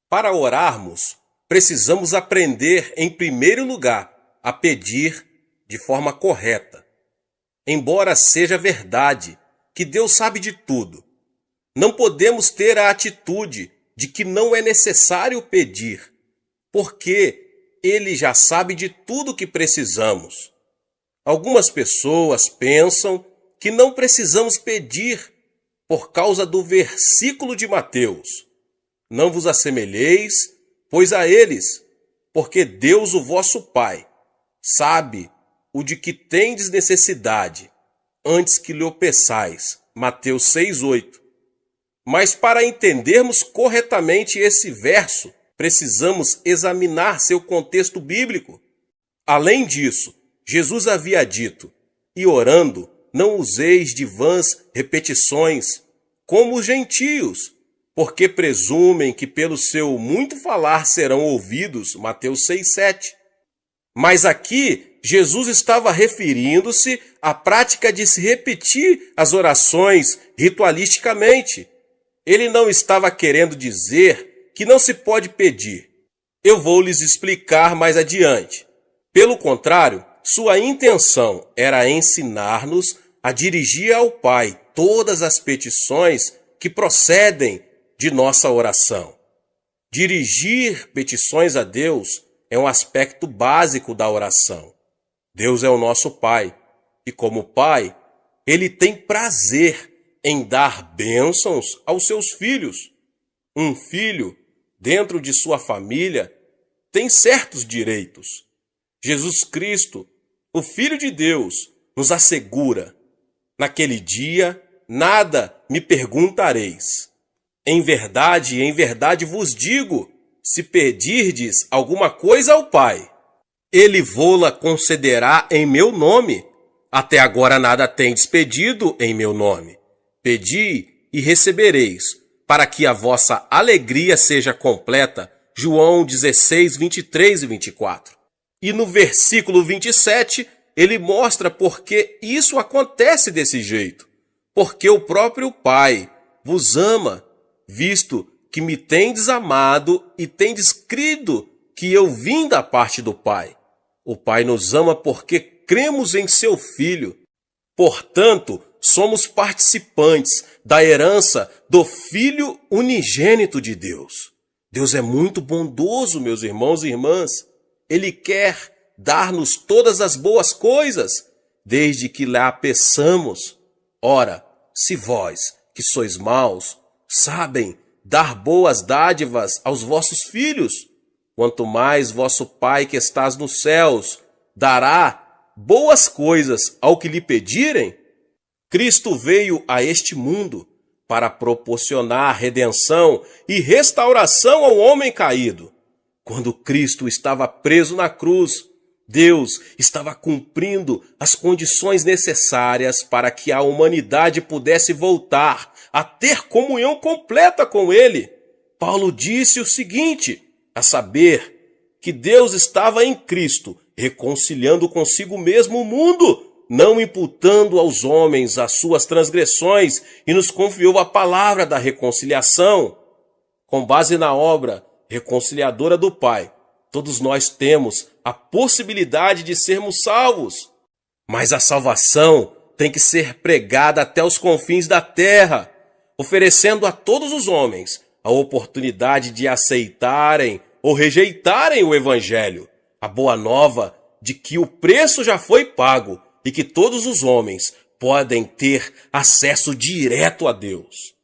Para orarmos, precisamos aprender, em primeiro lugar, a pedir de forma correta. Embora seja verdade que Deus sabe de tudo, não podemos ter a atitude de que não é necessário pedir, porque Ele já sabe de tudo que precisamos. Algumas pessoas pensam que não precisamos pedir por causa do versículo de Mateus. Não vos assemelheis, pois a eles, porque Deus, o vosso Pai, sabe o de que tendes necessidade, antes que lhe o peçais. Mateus 6:8. Mas para entendermos corretamente esse verso, precisamos examinar seu contexto bíblico. Além disso, Jesus havia dito: e orando, não useis de vãs repetições, como os gentios, porque presumem que pelo seu muito falar serão ouvidos. Mateus 6:7. Mas aqui, Jesus estava referindo-se à prática de se repetir as orações ritualisticamente. Ele não estava querendo dizer que não se pode pedir. Eu vou lhes explicar mais adiante. Pelo contrário, sua intenção era ensinar-nos a dirigir ao Pai todas as petições que procedem de nossa oração. Dirigir petições a Deus é um aspecto básico da oração. Deus é o nosso Pai, e como Pai, Ele tem prazer em dar bênçãos aos seus filhos. Um filho, dentro de sua família, tem certos direitos. Jesus Cristo, o Filho de Deus, nos assegura: naquele dia, nada me perguntareis. Em verdade vos digo, se pedirdes alguma coisa ao Pai, Ele vô-la concederá em meu nome. Até agora nada tendes pedido em meu nome. Pedi e recebereis, para que a vossa alegria seja completa. João 16, 23 e 24. E no versículo 27, ele mostra por que isso acontece desse jeito. Porque o próprio Pai vos ama, visto que me tendes amado e tendes crido que eu vim da parte do Pai. O Pai nos ama porque cremos em seu Filho. Portanto, somos participantes da herança do Filho unigênito de Deus. Deus é muito bondoso, meus irmãos e irmãs. Ele quer dar-nos todas as boas coisas, desde que lá peçamos. Ora, se vós, que sois maus, sabem dar boas dádivas aos vossos filhos, quanto mais vosso Pai que estás nos céus dará boas coisas ao que lhe pedirem. Cristo veio a este mundo para proporcionar redenção e restauração ao homem caído. Quando Cristo estava preso na cruz, Deus estava cumprindo as condições necessárias para que a humanidade pudesse voltar a ter comunhão completa com Ele. Paulo disse o seguinte, a saber, que Deus estava em Cristo, reconciliando consigo mesmo o mundo, não imputando aos homens as suas transgressões, e nos confiou a palavra da reconciliação. Com base na obra reconciliadora do Pai, todos nós temos a possibilidade de sermos salvos. Mas a salvação tem que ser pregada até os confins da terra, oferecendo a todos os homens a oportunidade de aceitarem ou rejeitarem o Evangelho, a boa nova de que o preço já foi pago e que todos os homens podem ter acesso direto a Deus.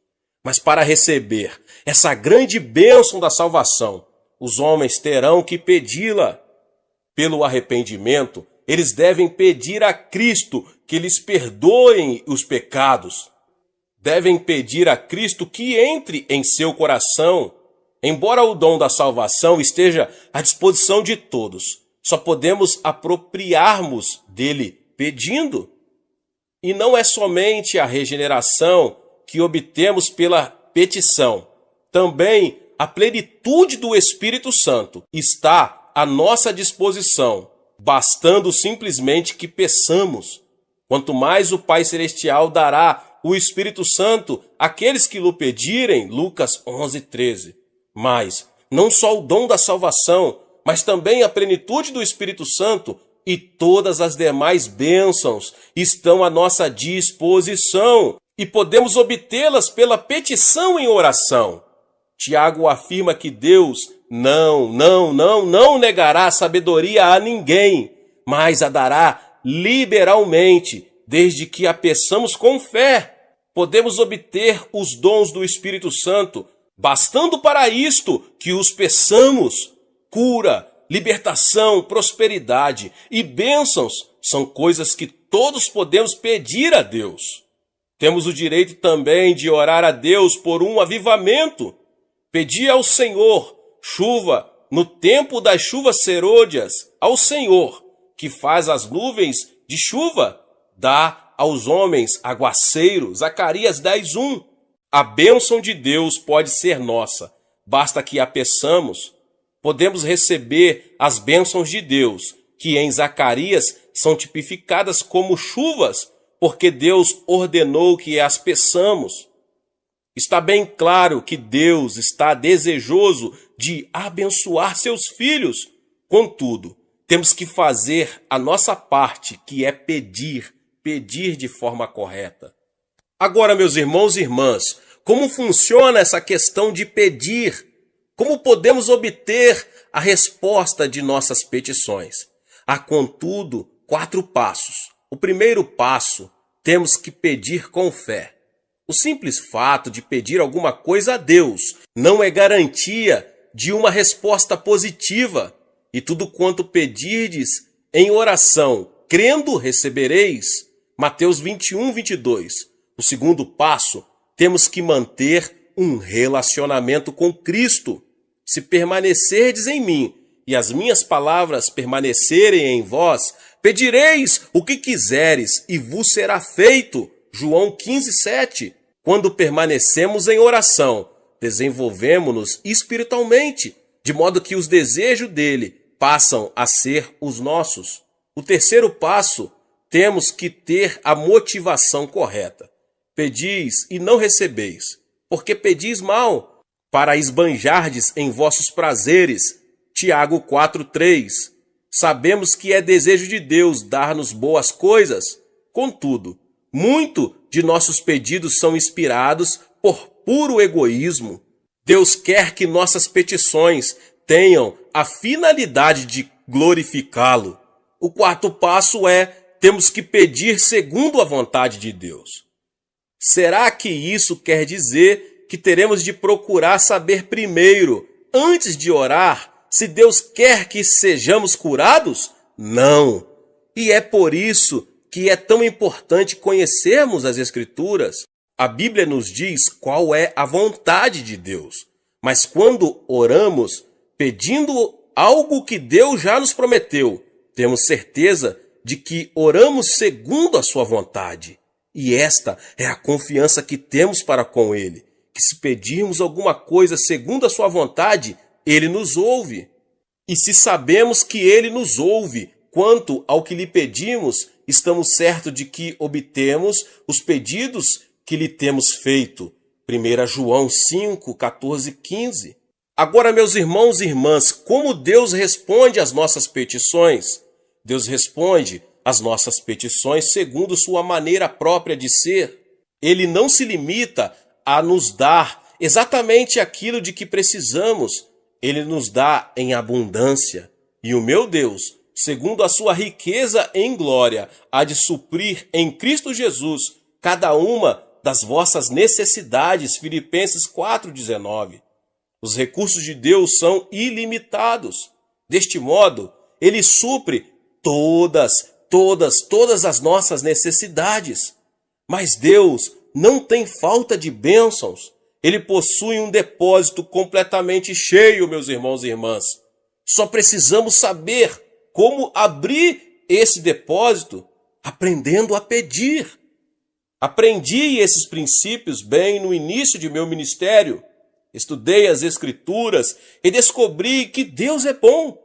Mas para receber essa grande bênção da salvação, os homens terão que pedi-la. Pelo arrependimento, eles devem pedir a Cristo que lhes perdoem os pecados. Devem pedir a Cristo que entre em seu coração. Embora o dom da salvação esteja à disposição de todos, só podemos apropriarmos dele pedindo. E não é somente a regeneração que obtemos pela petição. Também a plenitude do Espírito Santo está à nossa disposição, bastando simplesmente que peçamos. Quanto mais o Pai Celestial dará o Espírito Santo àqueles que lhe pedirem, Lucas 11:13. Mas não só o dom da salvação, mas também a plenitude do Espírito Santo e todas as demais bênçãos estão à nossa disposição e podemos obtê-las pela petição em oração. Tiago afirma que Deus não negará a sabedoria a ninguém, mas a dará liberalmente, desde que a peçamos com fé. Podemos obter os dons do Espírito Santo, bastando para isto que os peçamos. Cura, libertação, prosperidade e bênçãos são coisas que todos podemos pedir a Deus. Temos o direito também de orar a Deus por um avivamento. Pedir ao Senhor chuva no tempo das chuvas serôdias, ao Senhor, que faz as nuvens de chuva, dá aos homens aguaceiro. Zacarias 10:1. A bênção de Deus pode ser nossa, basta que a peçamos. Podemos receber as bênçãos de Deus, que em Zacarias são tipificadas como chuvas, porque Deus ordenou que as peçamos. Está bem claro que Deus está desejoso de abençoar seus filhos. Contudo, temos que fazer a nossa parte, que é pedir de forma correta. Agora, meus irmãos e irmãs, como funciona essa questão de pedir? Como podemos obter a resposta de nossas petições? Há, contudo, 4 passos. O primeiro passo, temos que pedir com fé. O simples fato de pedir alguma coisa a Deus não é garantia de uma resposta positiva. E tudo quanto pedirdes em oração, crendo, recebereis. Mateus 21:22. O segundo passo, temos que manter um relacionamento com Cristo. Se permanecerdes em mim e as minhas palavras permanecerem em vós, pedireis o que quiseres e vos será feito. João 15:7. Quando permanecemos em oração, desenvolvemos-nos espiritualmente, de modo que os desejos dele passam a ser os nossos. O terceiro passo, temos que ter a motivação correta. Pedis e não recebeis, porque pedis mal, para esbanjardes em vossos prazeres. Tiago 4:3. Sabemos que é desejo de Deus dar-nos boas coisas. Contudo, muito de nossos pedidos são inspirados por puro egoísmo. Deus quer que nossas petições tenham a finalidade de glorificá-lo. O quarto passo é: temos que pedir segundo a vontade de Deus. Será que isso quer dizer que teremos de procurar saber primeiro, antes de orar, se Deus quer que sejamos curados? Não. E é por isso que é tão importante conhecermos as Escrituras. A Bíblia nos diz qual é a vontade de Deus. Mas quando oramos, pedindo algo que Deus já nos prometeu, temos certeza de que oramos segundo a sua vontade. E esta é a confiança que temos para com Ele, que se pedirmos alguma coisa segundo a sua vontade, Ele nos ouve. E se sabemos que Ele nos ouve quanto ao que lhe pedimos, estamos certos de que obtemos os pedidos que lhe temos feito. 1 João 5, 14 e 15. Agora, meus irmãos e irmãs, como Deus responde às nossas petições? Deus responde às nossas petições segundo sua maneira própria de ser. Ele não se limita a nos dar exatamente aquilo de que precisamos. Ele nos dá em abundância. E o meu Deus, segundo a sua riqueza em glória, há de suprir em Cristo Jesus cada uma das vossas necessidades. Filipenses 4,19. Os recursos de Deus são ilimitados. Deste modo, Ele supre todas as nossas necessidades. Mas Deus não tem falta de bênçãos. Ele possui um depósito completamente cheio, meus irmãos e irmãs. Só precisamos saber como abrir esse depósito, aprendendo a pedir. Aprendi esses princípios bem no início de meu ministério. Estudei as Escrituras e descobri que Deus é bom.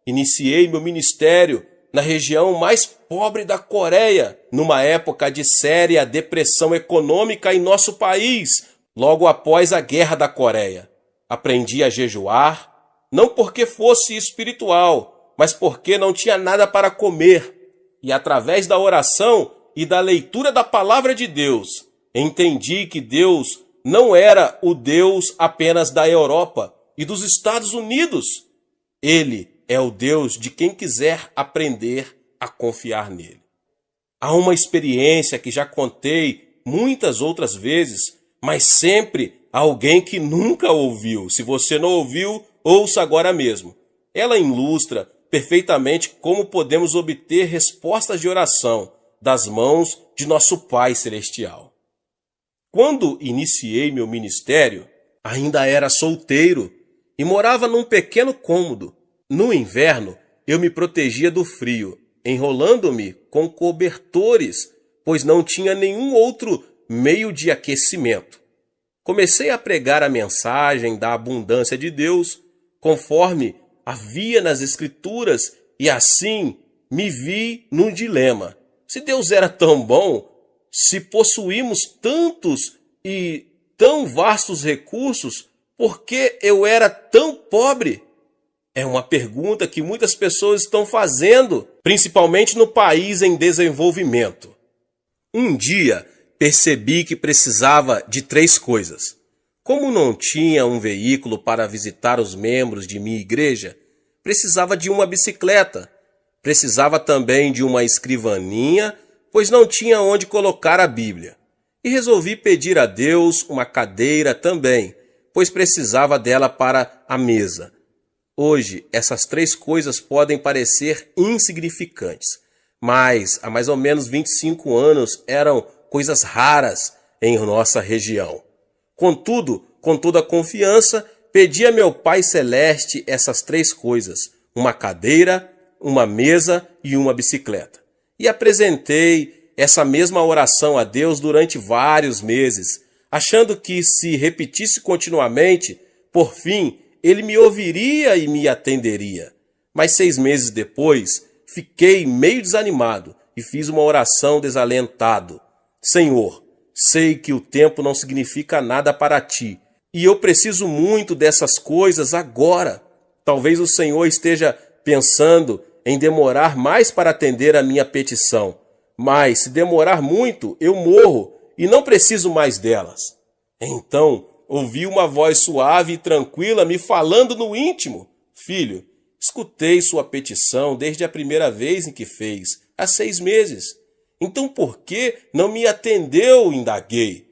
Iniciei meu ministério na região mais pobre da Coreia, numa época de séria depressão econômica em nosso país, logo após a Guerra da Coreia. Aprendi a jejuar, não porque fosse espiritual, mas porque não tinha nada para comer. E através da oração e da leitura da palavra de Deus, entendi que Deus não era o Deus apenas da Europa e dos Estados Unidos. Ele é o Deus de quem quiser aprender a confiar nele. Há uma experiência que já contei muitas outras vezes, mas sempre alguém que nunca ouviu. Se você não ouviu, ouça agora mesmo. Ela ilustra perfeitamente como podemos obter respostas de oração das mãos de nosso Pai Celestial. Quando iniciei meu ministério, ainda era solteiro e morava num pequeno cômodo. No inverno, eu me protegia do frio, enrolando-me com cobertores, pois não tinha nenhum outro meio de aquecimento. Comecei a pregar a mensagem da abundância de Deus, conforme havia nas Escrituras, e assim me vi num dilema. Se Deus era tão bom, se possuímos tantos e tão vastos recursos, por que eu era tão pobre? É uma pergunta que muitas pessoas estão fazendo, principalmente no país em desenvolvimento. Um dia, percebi que precisava de 3 coisas. Como não tinha um veículo para visitar os membros de minha igreja, precisava de uma bicicleta. Precisava também de uma escrivaninha, pois não tinha onde colocar a Bíblia. E resolvi pedir a Deus uma cadeira também, pois precisava dela para a mesa. Hoje, essas 3 coisas podem parecer insignificantes, mas há mais ou menos 25 anos eram coisas raras em nossa região. Contudo, com toda a confiança, pedi a meu Pai Celeste essas 3 coisas, uma cadeira, uma mesa e uma bicicleta. E apresentei essa mesma oração a Deus durante vários meses, achando que se repetisse continuamente, por fim, Ele me ouviria e me atenderia. Mas 6 meses depois, fiquei meio desanimado e fiz uma oração desalentado. Senhor, sei que o tempo não significa nada para ti, e eu preciso muito dessas coisas agora. Talvez o Senhor esteja pensando em demorar mais para atender a minha petição, mas se demorar muito, eu morro e não preciso mais delas. Então, ouvi uma voz suave e tranquila me falando no íntimo. Filho, escutei sua petição desde a primeira vez em que fez, há 6 meses. Então por que não me atendeu? Indaguei.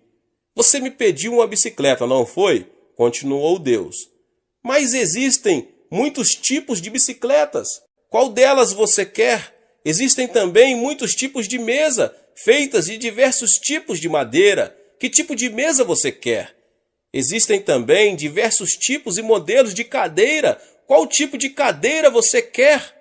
Você me pediu uma bicicleta, não foi? Continuou Deus. Mas existem muitos tipos de bicicletas. Qual delas você quer? Existem também muitos tipos de mesa, feitas de diversos tipos de madeira. Que tipo de mesa você quer? Existem também diversos tipos e modelos de cadeira. Qual tipo de cadeira você quer?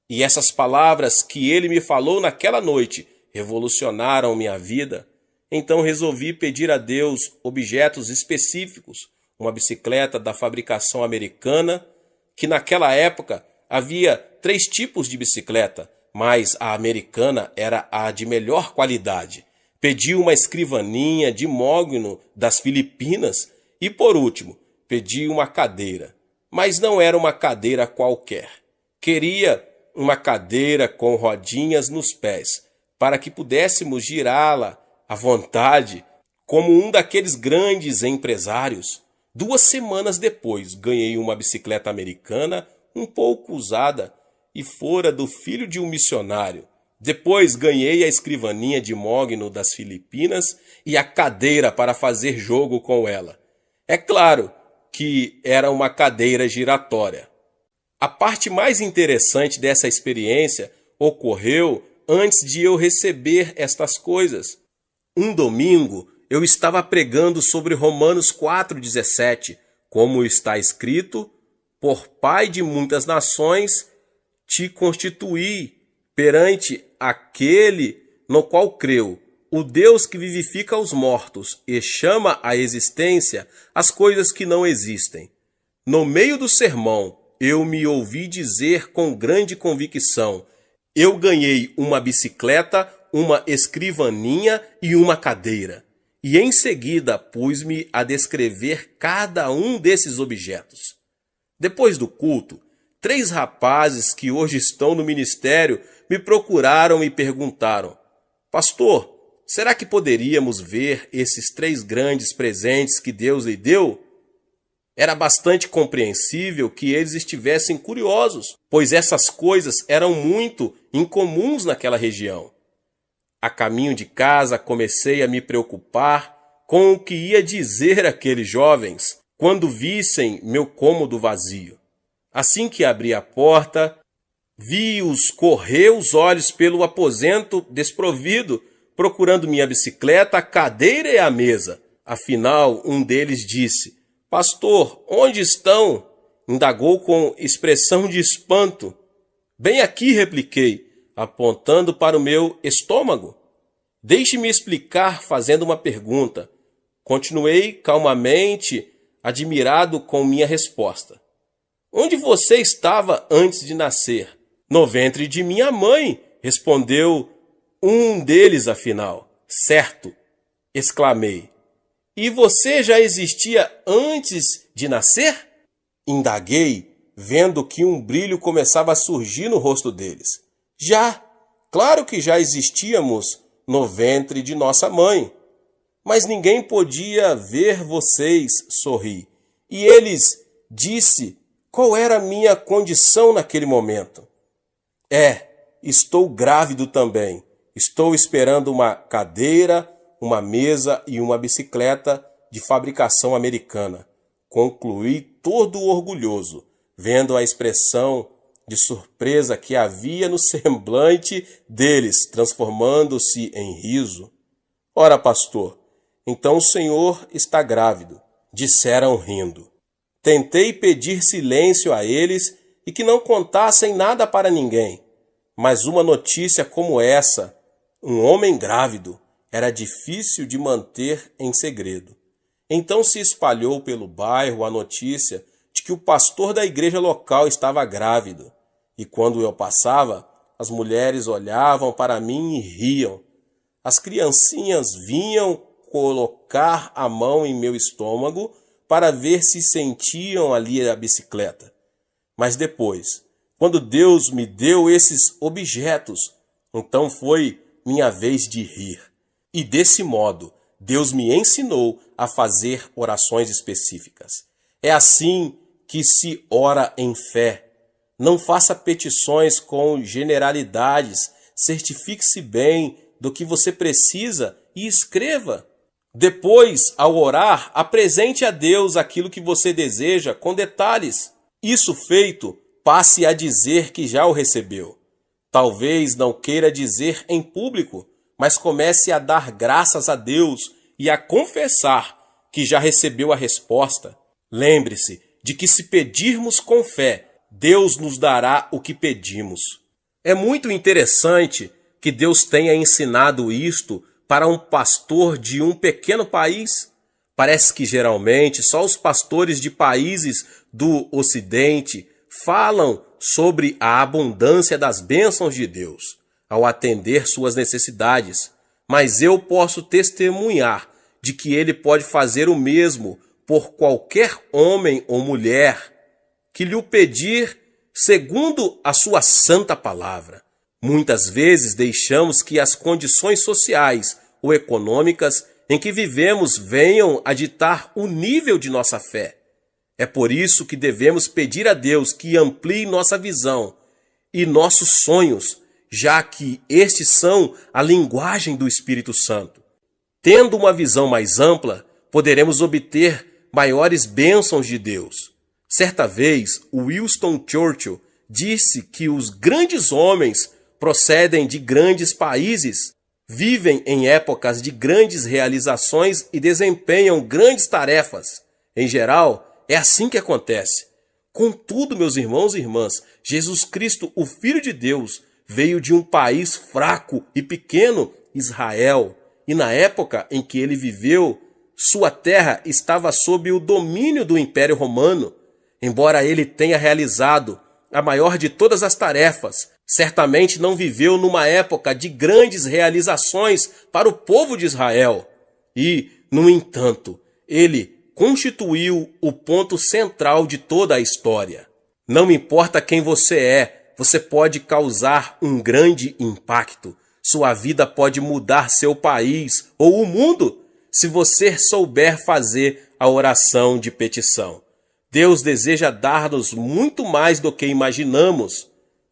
E essas palavras que ele me falou naquela noite revolucionaram minha vida. Então resolvi pedir a Deus objetos específicos. Uma bicicleta da fabricação americana, que naquela época havia 3 tipos de bicicleta, mas a americana era a de melhor qualidade. Pedi uma escrivaninha de mogno das Filipinas e, por último, pedi uma cadeira. Mas não era uma cadeira qualquer. Queria uma cadeira com rodinhas nos pés, para que pudéssemos girá-la à vontade, como um daqueles grandes empresários. 2 semanas depois, ganhei uma bicicleta americana um pouco usada e fora do filho de um missionário. Depois ganhei a escrivaninha de mogno das Filipinas e a cadeira para fazer jogo com ela. É claro que era uma cadeira giratória. A parte mais interessante dessa experiência ocorreu antes de eu receber estas coisas. Um domingo eu estava pregando sobre Romanos 4,17, como está escrito: por pai de muitas nações te constituí perante aquele no qual creu, o Deus que vivifica os mortos e chama à existência as coisas que não existem. No meio do sermão, eu me ouvi dizer com grande convicção: eu ganhei uma bicicleta, uma escrivaninha e uma cadeira. E em seguida pus-me a descrever cada um desses objetos. Depois do culto, 3 rapazes que hoje estão no ministério me procuraram e perguntaram: Pastor, será que poderíamos ver esses 3 grandes presentes que Deus lhe deu? Era bastante compreensível que eles estivessem curiosos, pois essas coisas eram muito incomuns naquela região. A caminho de casa comecei a me preocupar com o que ia dizer aqueles jovens quando vissem meu cômodo vazio. Assim que abri a porta, vi-os correr os olhos pelo aposento desprovido, procurando minha bicicleta, a cadeira e a mesa. Afinal, um deles disse: Pastor, onde estão? Indagou com expressão de espanto. Bem aqui, repliquei, apontando para o meu estômago. Deixe-me explicar fazendo uma pergunta. Continuei calmamente, admirado com minha resposta. Onde você estava antes de nascer? No ventre de minha mãe, respondeu um deles afinal. Certo, exclamei. E você já existia antes de nascer? Indaguei, vendo que um brilho começava a surgir no rosto deles. Já, claro que já existíamos no ventre de nossa mãe. Mas ninguém podia ver vocês, sorri. E eles disse qual era a minha condição naquele momento. Estou grávido também. Estou esperando uma cadeira, uma mesa e uma bicicleta de fabricação americana. Concluí todo orgulhoso, vendo a expressão de surpresa que havia no semblante deles, transformando-se em riso. Ora, pastor, então o senhor está grávido, disseram rindo. Tentei pedir silêncio a eles e que não contassem nada para ninguém, mas uma notícia como essa, um homem grávido, era difícil de manter em segredo. Então se espalhou pelo bairro a notícia de que o pastor da igreja local estava grávido. E quando eu passava, as mulheres olhavam para mim e riam. As criancinhas vinham colocar a mão em meu estômago para ver se sentiam ali a bicicleta. Mas depois, quando Deus me deu esses objetos, então foi minha vez de rir. E desse modo, Deus me ensinou a fazer orações específicas. É assim que se ora em fé. Não faça petições com generalidades. Certifique-se bem do que você precisa e escreva. Depois, ao orar, apresente a Deus aquilo que você deseja com detalhes. Isso feito, passe a dizer que já o recebeu. Talvez não queira dizer em público, mas comece a dar graças a Deus e a confessar que já recebeu a resposta. Lembre-se de que se pedirmos com fé, Deus nos dará o que pedimos. É muito interessante que Deus tenha ensinado isto para um pastor de um pequeno país. Parece que geralmente só os pastores de países do Ocidente falam sobre a abundância das bênçãos de Deus ao atender suas necessidades, mas eu posso testemunhar de que ele pode fazer o mesmo por qualquer homem ou mulher que lhe o pedir segundo a sua santa palavra. Muitas vezes deixamos que as condições sociais ou econômicas em que vivemos venham a ditar o nível de nossa fé. É por isso que devemos pedir a Deus que amplie nossa visão e nossos sonhos, já que estes são a linguagem do Espírito Santo. Tendo uma visão mais ampla, poderemos obter maiores bênçãos de Deus. Certa vez, Winston Churchill disse que os grandes homens procedem de grandes países, vivem em épocas de grandes realizações e desempenham grandes tarefas. Em geral, é assim que acontece. Contudo, meus irmãos e irmãs, Jesus Cristo, o Filho de Deus, veio de um país fraco e pequeno, Israel, e na época em que ele viveu, sua terra estava sob o domínio do Império Romano. Embora ele tenha realizado a maior de todas as tarefas, certamente não viveu numa época de grandes realizações para o povo de Israel. E, no entanto, ele constituiu o ponto central de toda a história. Não importa quem você pode causar um grande impacto. Sua vida pode mudar seu país ou o mundo se você souber fazer a oração de petição. Deus deseja dar-nos muito mais do que imaginamos.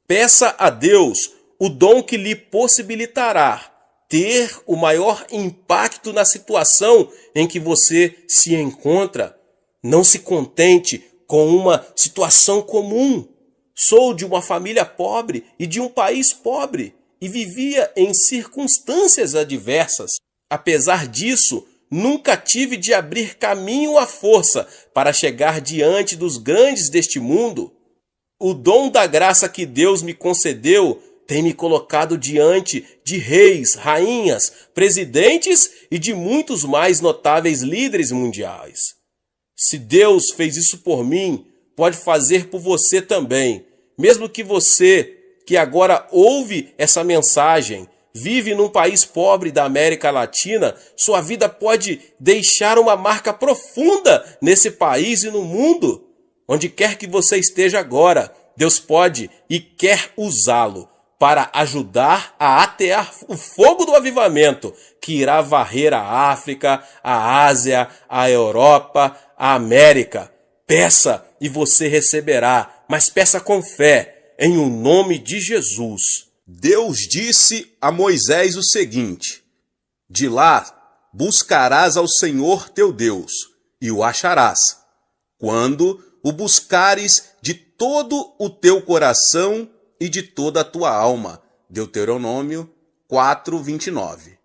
Peça a Deus o dom que lhe possibilitará ter o maior impacto na situação em que você se encontra. Não se contente com uma situação comum. Sou de uma família pobre e de um país pobre e vivia em circunstâncias adversas. Apesar disso, nunca tive de abrir caminho à força para chegar diante dos grandes deste mundo. O dom da graça que Deus me concedeu tem me colocado diante de reis, rainhas, presidentes e de muitos mais notáveis líderes mundiais. Se Deus fez isso por mim, pode fazer por você também. Mesmo que você, que agora ouve essa mensagem, vive num país pobre da América Latina, sua vida pode deixar uma marca profunda nesse país e no mundo. Onde quer que você esteja agora, Deus pode e quer usá-lo para ajudar a atear o fogo do avivamento que irá varrer a África, a Ásia, a Europa, a América. Peça e você receberá, mas peça com fé, em o nome de Jesus. Deus disse a Moisés o seguinte: de lá buscarás ao Senhor teu Deus, e o acharás, quando o buscares de todo o teu coração e de toda a tua alma. Deuteronômio 4:29.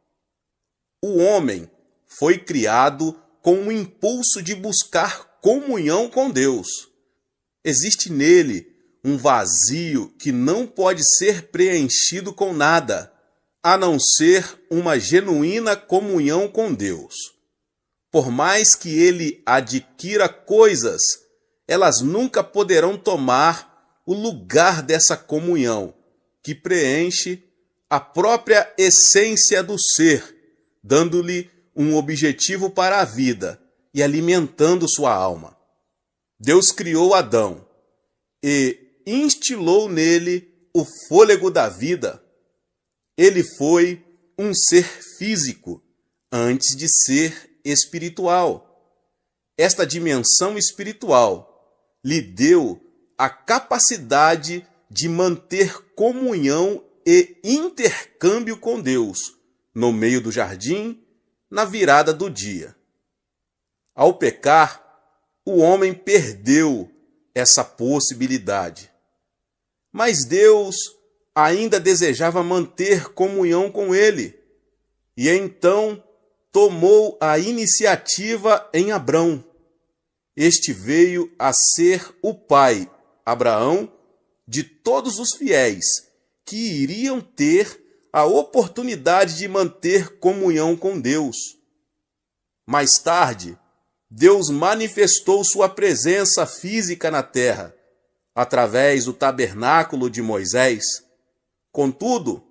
O homem foi criado com o impulso de buscar comunhão com Deus. Existe nele um vazio que não pode ser preenchido com nada, a não ser uma genuína comunhão com Deus. Por mais que ele adquira coisas, elas nunca poderão tomar o lugar dessa comunhão, que preenche a própria essência do ser, dando-lhe um objetivo para a vida e alimentando sua alma. Deus criou Adão e instilou nele o fôlego da vida. Ele foi um ser físico antes de ser espiritual. Esta dimensão espiritual lhe deu a capacidade de manter comunhão e intercâmbio com Deus no meio do jardim, na virada do dia. Ao pecar, o homem perdeu essa possibilidade. Mas Deus ainda desejava manter comunhão com ele, e então tomou a iniciativa em Abrão. Este veio a ser o pai, Abraão, de todos os fiéis que iriam ter a oportunidade de manter comunhão com Deus. Mais tarde, Deus manifestou sua presença física na terra, através do tabernáculo de Moisés. Contudo,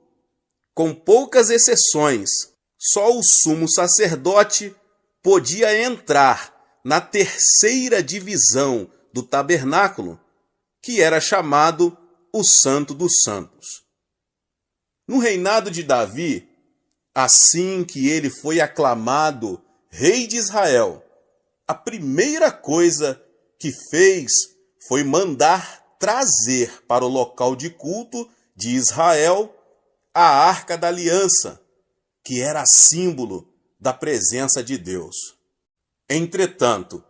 com poucas exceções, só o sumo sacerdote podia entrar na terceira divisão do tabernáculo, que era chamado o Santo dos Santos. No reinado de Davi, assim que ele foi aclamado rei de Israel, a primeira coisa que fez foi mandar trazer para o local de culto de Israel a Arca da Aliança, que era símbolo da presença de Deus. Entretanto,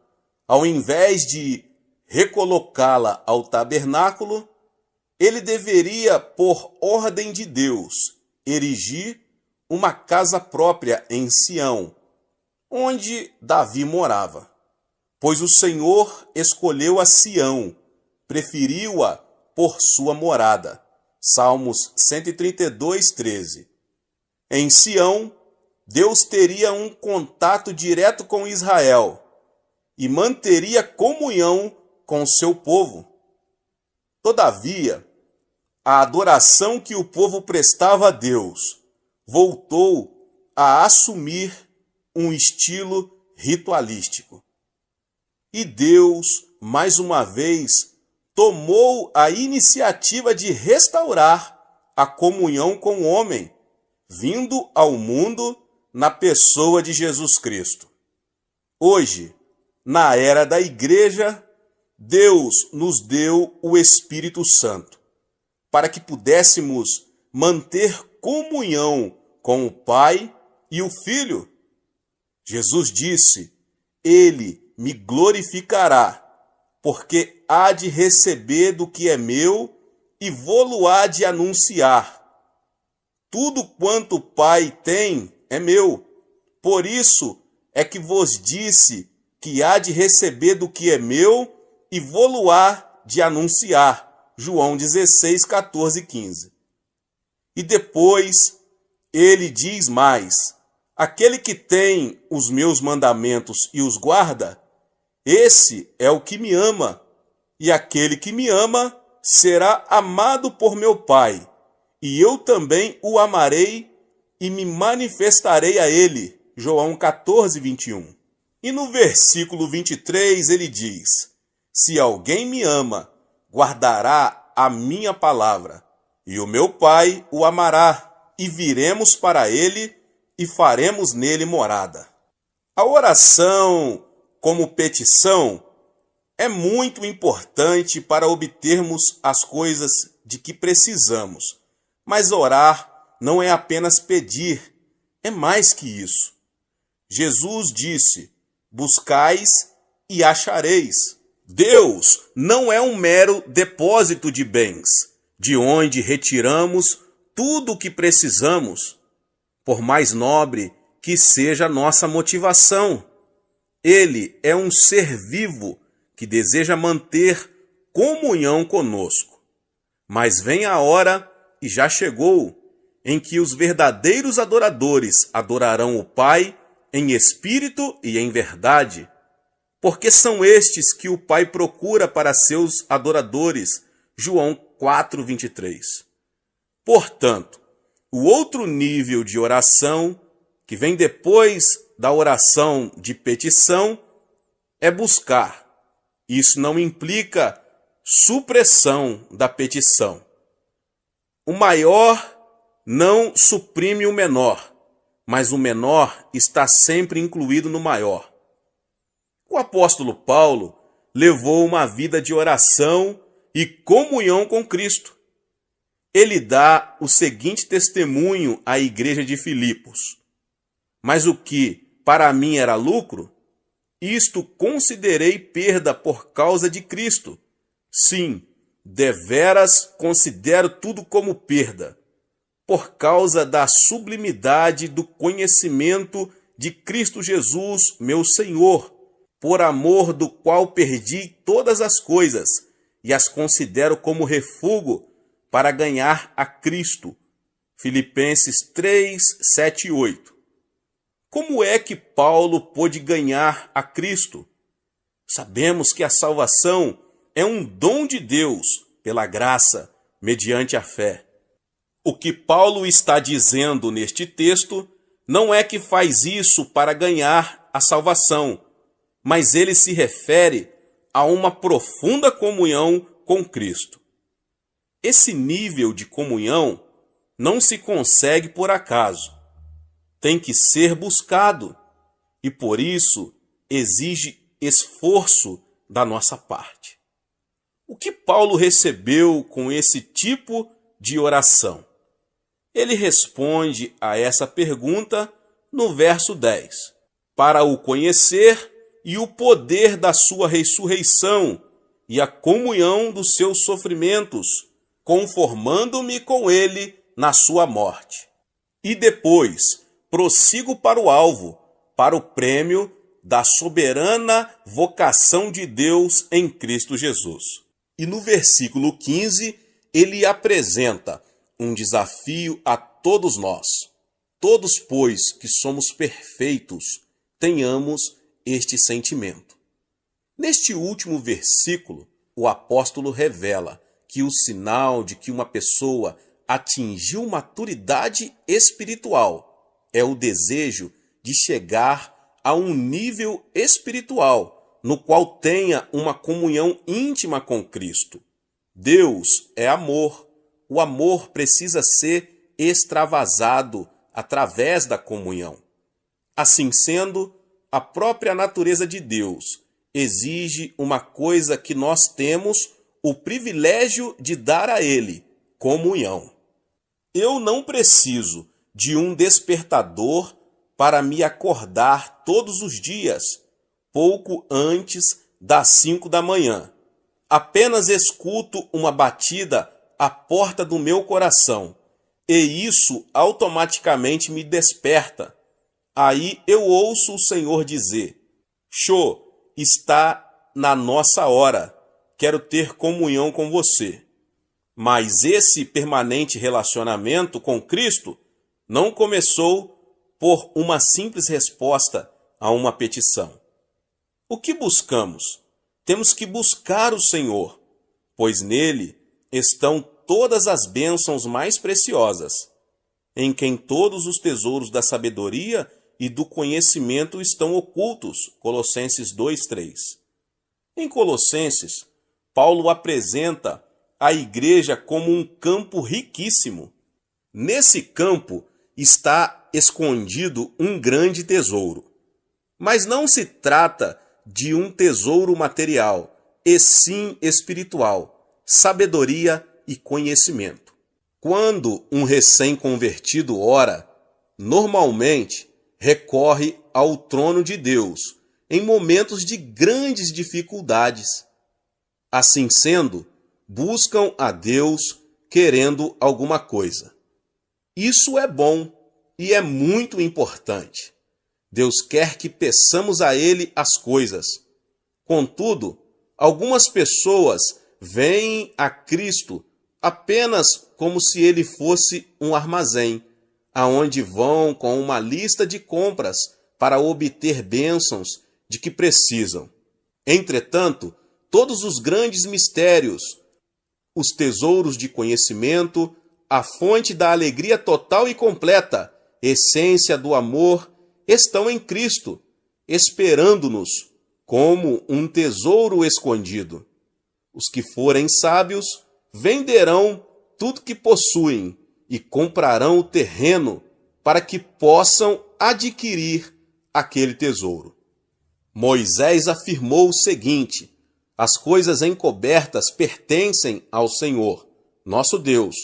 ao invés de recolocá-la ao tabernáculo, ele deveria, por ordem de Deus, erigir uma casa própria em Sião, onde Davi morava. Pois o Senhor escolheu a Sião, preferiu-a por sua morada. Salmos 132:13. Em Sião, Deus teria um contato direto com Israel e manteria comunhão com seu povo. Todavia, a adoração que o povo prestava a Deus voltou a assumir um estilo ritualístico. E Deus, mais uma vez, tomou a iniciativa de restaurar a comunhão com o homem, vindo ao mundo na pessoa de Jesus Cristo. Hoje, na era da igreja, Deus nos deu o Espírito Santo, para que pudéssemos manter comunhão com o Pai e o Filho. Jesus disse: Ele me glorificará, porque há de receber do que é meu e vô-lo-á de anunciar. Tudo quanto o Pai tem é meu, por isso é que vos disse que há de receber do que é meu e vô-lo-á de anunciar. João 16, 14 e 15. E depois ele diz mais: aquele que tem os meus mandamentos e os guarda, esse é o que me ama, e aquele que me ama será amado por meu Pai, e eu também o amarei e me manifestarei a ele. João 14, 21. E no versículo 23 ele diz: se alguém me ama, guardará a minha palavra, e o meu Pai o amará, e viremos para ele e faremos nele morada. A oração como petição é muito importante para obtermos as coisas de que precisamos. Mas orar não é apenas pedir, é mais que isso. Jesus disse: buscais e achareis. Deus não é um mero depósito de bens, de onde retiramos tudo o que precisamos, por mais nobre que seja a nossa motivação. Ele é um ser vivo que deseja manter comunhão conosco. Mas vem a hora, e já chegou, em que os verdadeiros adoradores adorarão o Pai em espírito e em verdade, porque são estes que o Pai procura para seus adoradores. João 4, 23. Portanto, o outro nível de oração, que vem depois da oração de petição, é buscar. Isso não implica supressão da petição. O maior não suprime o menor, mas o menor está sempre incluído no maior. O apóstolo Paulo levou uma vida de oração e comunhão com Cristo. Ele dá o seguinte testemunho à igreja de Filipos: mas o que para mim era lucro, isto considerei perda por causa de Cristo. Sim, deveras considero tudo como perda, por causa da sublimidade do conhecimento de Cristo Jesus, meu Senhor, por amor do qual perdi todas as coisas e as considero como refúgio para ganhar a Cristo. Filipenses 3, 7 e 8. Como é que Paulo pôde ganhar a Cristo? Sabemos que a salvação é um dom de Deus, pela graça, mediante a fé. O que Paulo está dizendo neste texto não é que faz isso para ganhar a salvação, mas ele se refere a uma profunda comunhão com Cristo. Esse nível de comunhão não se consegue por acaso. Tem que ser buscado e, por isso, exige esforço da nossa parte. O que Paulo recebeu com esse tipo de oração? Ele responde a essa pergunta no verso 10. Para o conhecer e o poder da sua ressurreição e a comunhão dos seus sofrimentos, conformando-me com ele na sua morte. E depois prossigo para o alvo, para o prêmio da soberana vocação de Deus em Cristo Jesus. E no versículo 15, ele apresenta um desafio a todos nós. Todos, pois, que somos perfeitos, tenhamos este sentimento. Neste último versículo, o apóstolo revela que o sinal de que uma pessoa atingiu maturidade espiritual é o desejo de chegar a um nível espiritual no qual tenha uma comunhão íntima com Cristo. Deus é amor. O amor precisa ser extravasado através da comunhão. Assim sendo, a própria natureza de Deus exige uma coisa que nós temos o privilégio de dar a Ele: comunhão. Eu não preciso de um despertador para me acordar todos os dias, pouco antes das 5 da manhã. Apenas escuto uma batida à porta do meu coração, e isso automaticamente me desperta. Aí eu ouço o Senhor dizer: Xô, está na nossa hora, quero ter comunhão com você. Mas esse permanente relacionamento com Cristo não começou por uma simples resposta a uma petição. O que buscamos? Temos que buscar o Senhor, pois nele estão todas as bênçãos mais preciosas, em quem todos os tesouros da sabedoria e do conhecimento estão ocultos. Colossenses 2:3. Em Colossenses, Paulo apresenta a igreja como um campo riquíssimo. Nesse campo está escondido um grande tesouro. Mas não se trata de um tesouro material, e sim espiritual, sabedoria e conhecimento. Quando um recém-convertido ora, normalmente recorre ao trono de Deus em momentos de grandes dificuldades. Assim sendo, buscam a Deus querendo alguma coisa. Isso é bom e é muito importante. Deus quer que peçamos a Ele as coisas. Contudo, algumas pessoas veem a Cristo apenas como se Ele fosse um armazém, aonde vão com uma lista de compras para obter bênçãos de que precisam. Entretanto, todos os grandes mistérios, os tesouros de conhecimento, a fonte da alegria total e completa, essência do amor, estão em Cristo, esperando-nos como um tesouro escondido. Os que forem sábios venderão tudo que possuem e comprarão o terreno para que possam adquirir aquele tesouro. Moisés afirmou o seguinte: as coisas encobertas pertencem ao Senhor, nosso Deus,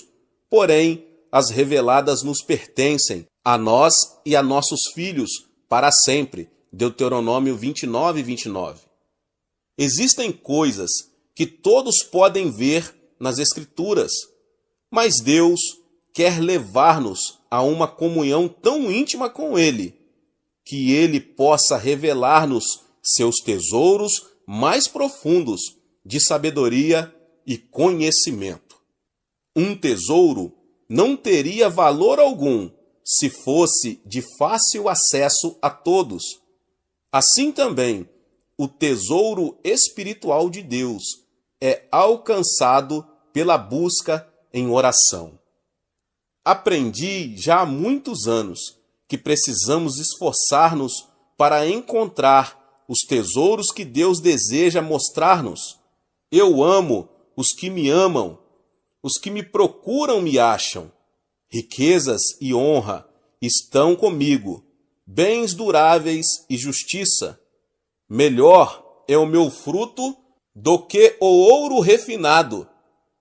porém as reveladas nos pertencem, a nós e a nossos filhos, para sempre. Deuteronômio 29:29. Existem coisas que todos podem ver nas Escrituras, mas Deus quer levar-nos a uma comunhão tão íntima com Ele, que Ele possa revelar-nos seus tesouros mais profundos de sabedoria e conhecimento. Um tesouro não teria valor algum se fosse de fácil acesso a todos. Assim também, o tesouro espiritual de Deus é alcançado pela busca em oração. Aprendi já há muitos anos que precisamos esforçar-nos para encontrar os tesouros que Deus deseja mostrar-nos. Eu amo os que me amam, os que me procuram me acham. Riquezas e honra estão comigo, bens duráveis e justiça. Melhor é o meu fruto do que o ouro refinado,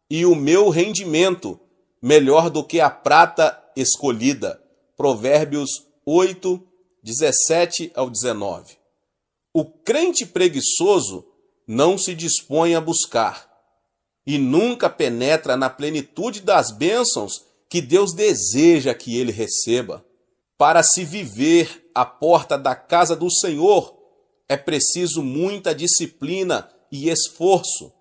e o meu rendimento melhor do que a prata escolhida. Provérbios 8, 17 ao 19. O crente preguiçoso não se dispõe a buscar e nunca penetra na plenitude das bênçãos que Deus deseja que ele receba. Para se viver à porta da casa do Senhor, é preciso muita disciplina e esforço.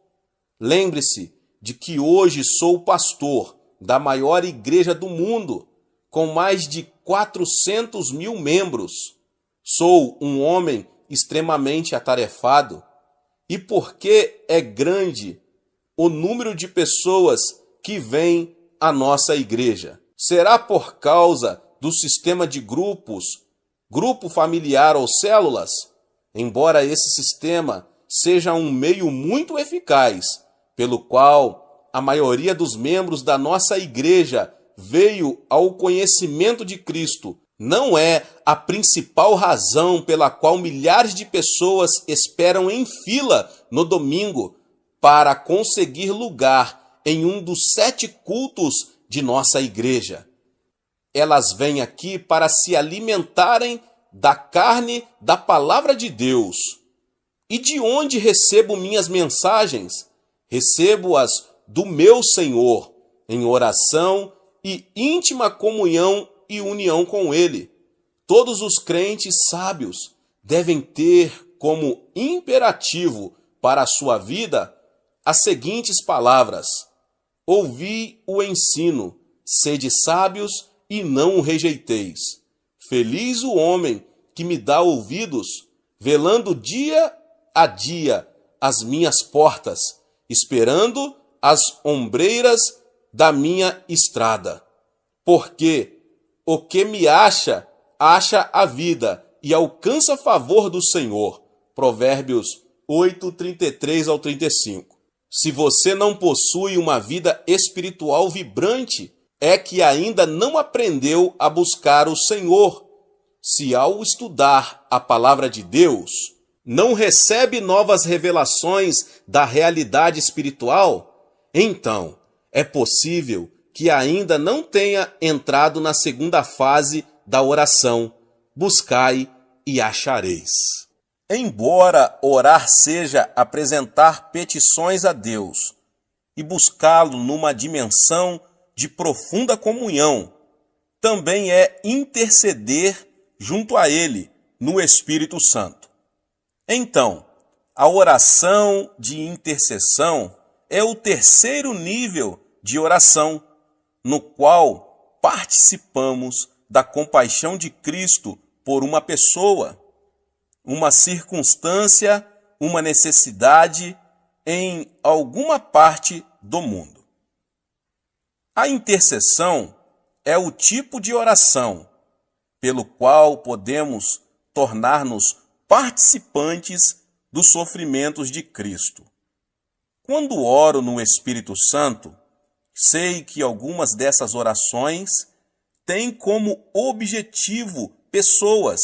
Lembre-se de que hoje sou pastor da maior igreja do mundo, com mais de 400 mil membros. Sou um homem extremamente atarefado. E porque é grande o número de pessoas que vêm à nossa igreja? Será por causa do sistema de grupos, grupo familiar ou células? embora esse sistema seja um meio muito eficaz, pelo qual a maioria dos membros da nossa igreja veio ao conhecimento de Cristo, não é a principal razão pela qual milhares de pessoas esperam em fila no domingo para conseguir lugar em um dos 7 cultos de nossa igreja. Elas vêm aqui para se alimentarem da carne da palavra de Deus. E de onde recebo minhas mensagens? Recebo-as do meu Senhor, em oração e íntima comunhão e união com Ele. Todos os crentes sábios devem ter como imperativo para a sua vida as seguintes palavras: ouvi o ensino, sede sábios e não o rejeiteis. Feliz o homem que me dá ouvidos, velando dia a dia as minhas portas, esperando as ombreiras da minha estrada. Porque o que me acha, acha a vida e alcança favor do Senhor. Provérbios 8, 33 ao 35. Se você não possui uma vida espiritual vibrante, é que ainda não aprendeu a buscar o Senhor. Se ao estudar a palavra de Deus, não recebe novas revelações da realidade espiritual, então é possível que ainda não tenha entrado na segunda fase da oração: buscai e achareis. Embora orar seja apresentar petições a Deus e buscá-lo numa dimensão de profunda comunhão, também é interceder junto a Ele no Espírito Santo. Então, a oração de intercessão é o terceiro nível de oração, no qual participamos da compaixão de Cristo por uma pessoa, uma circunstância, uma necessidade em alguma parte do mundo. A intercessão é o tipo de oração pelo qual podemos tornar-nos participantes dos sofrimentos de Cristo. Quando oro no Espírito Santo, sei que algumas dessas orações têm como objetivo pessoas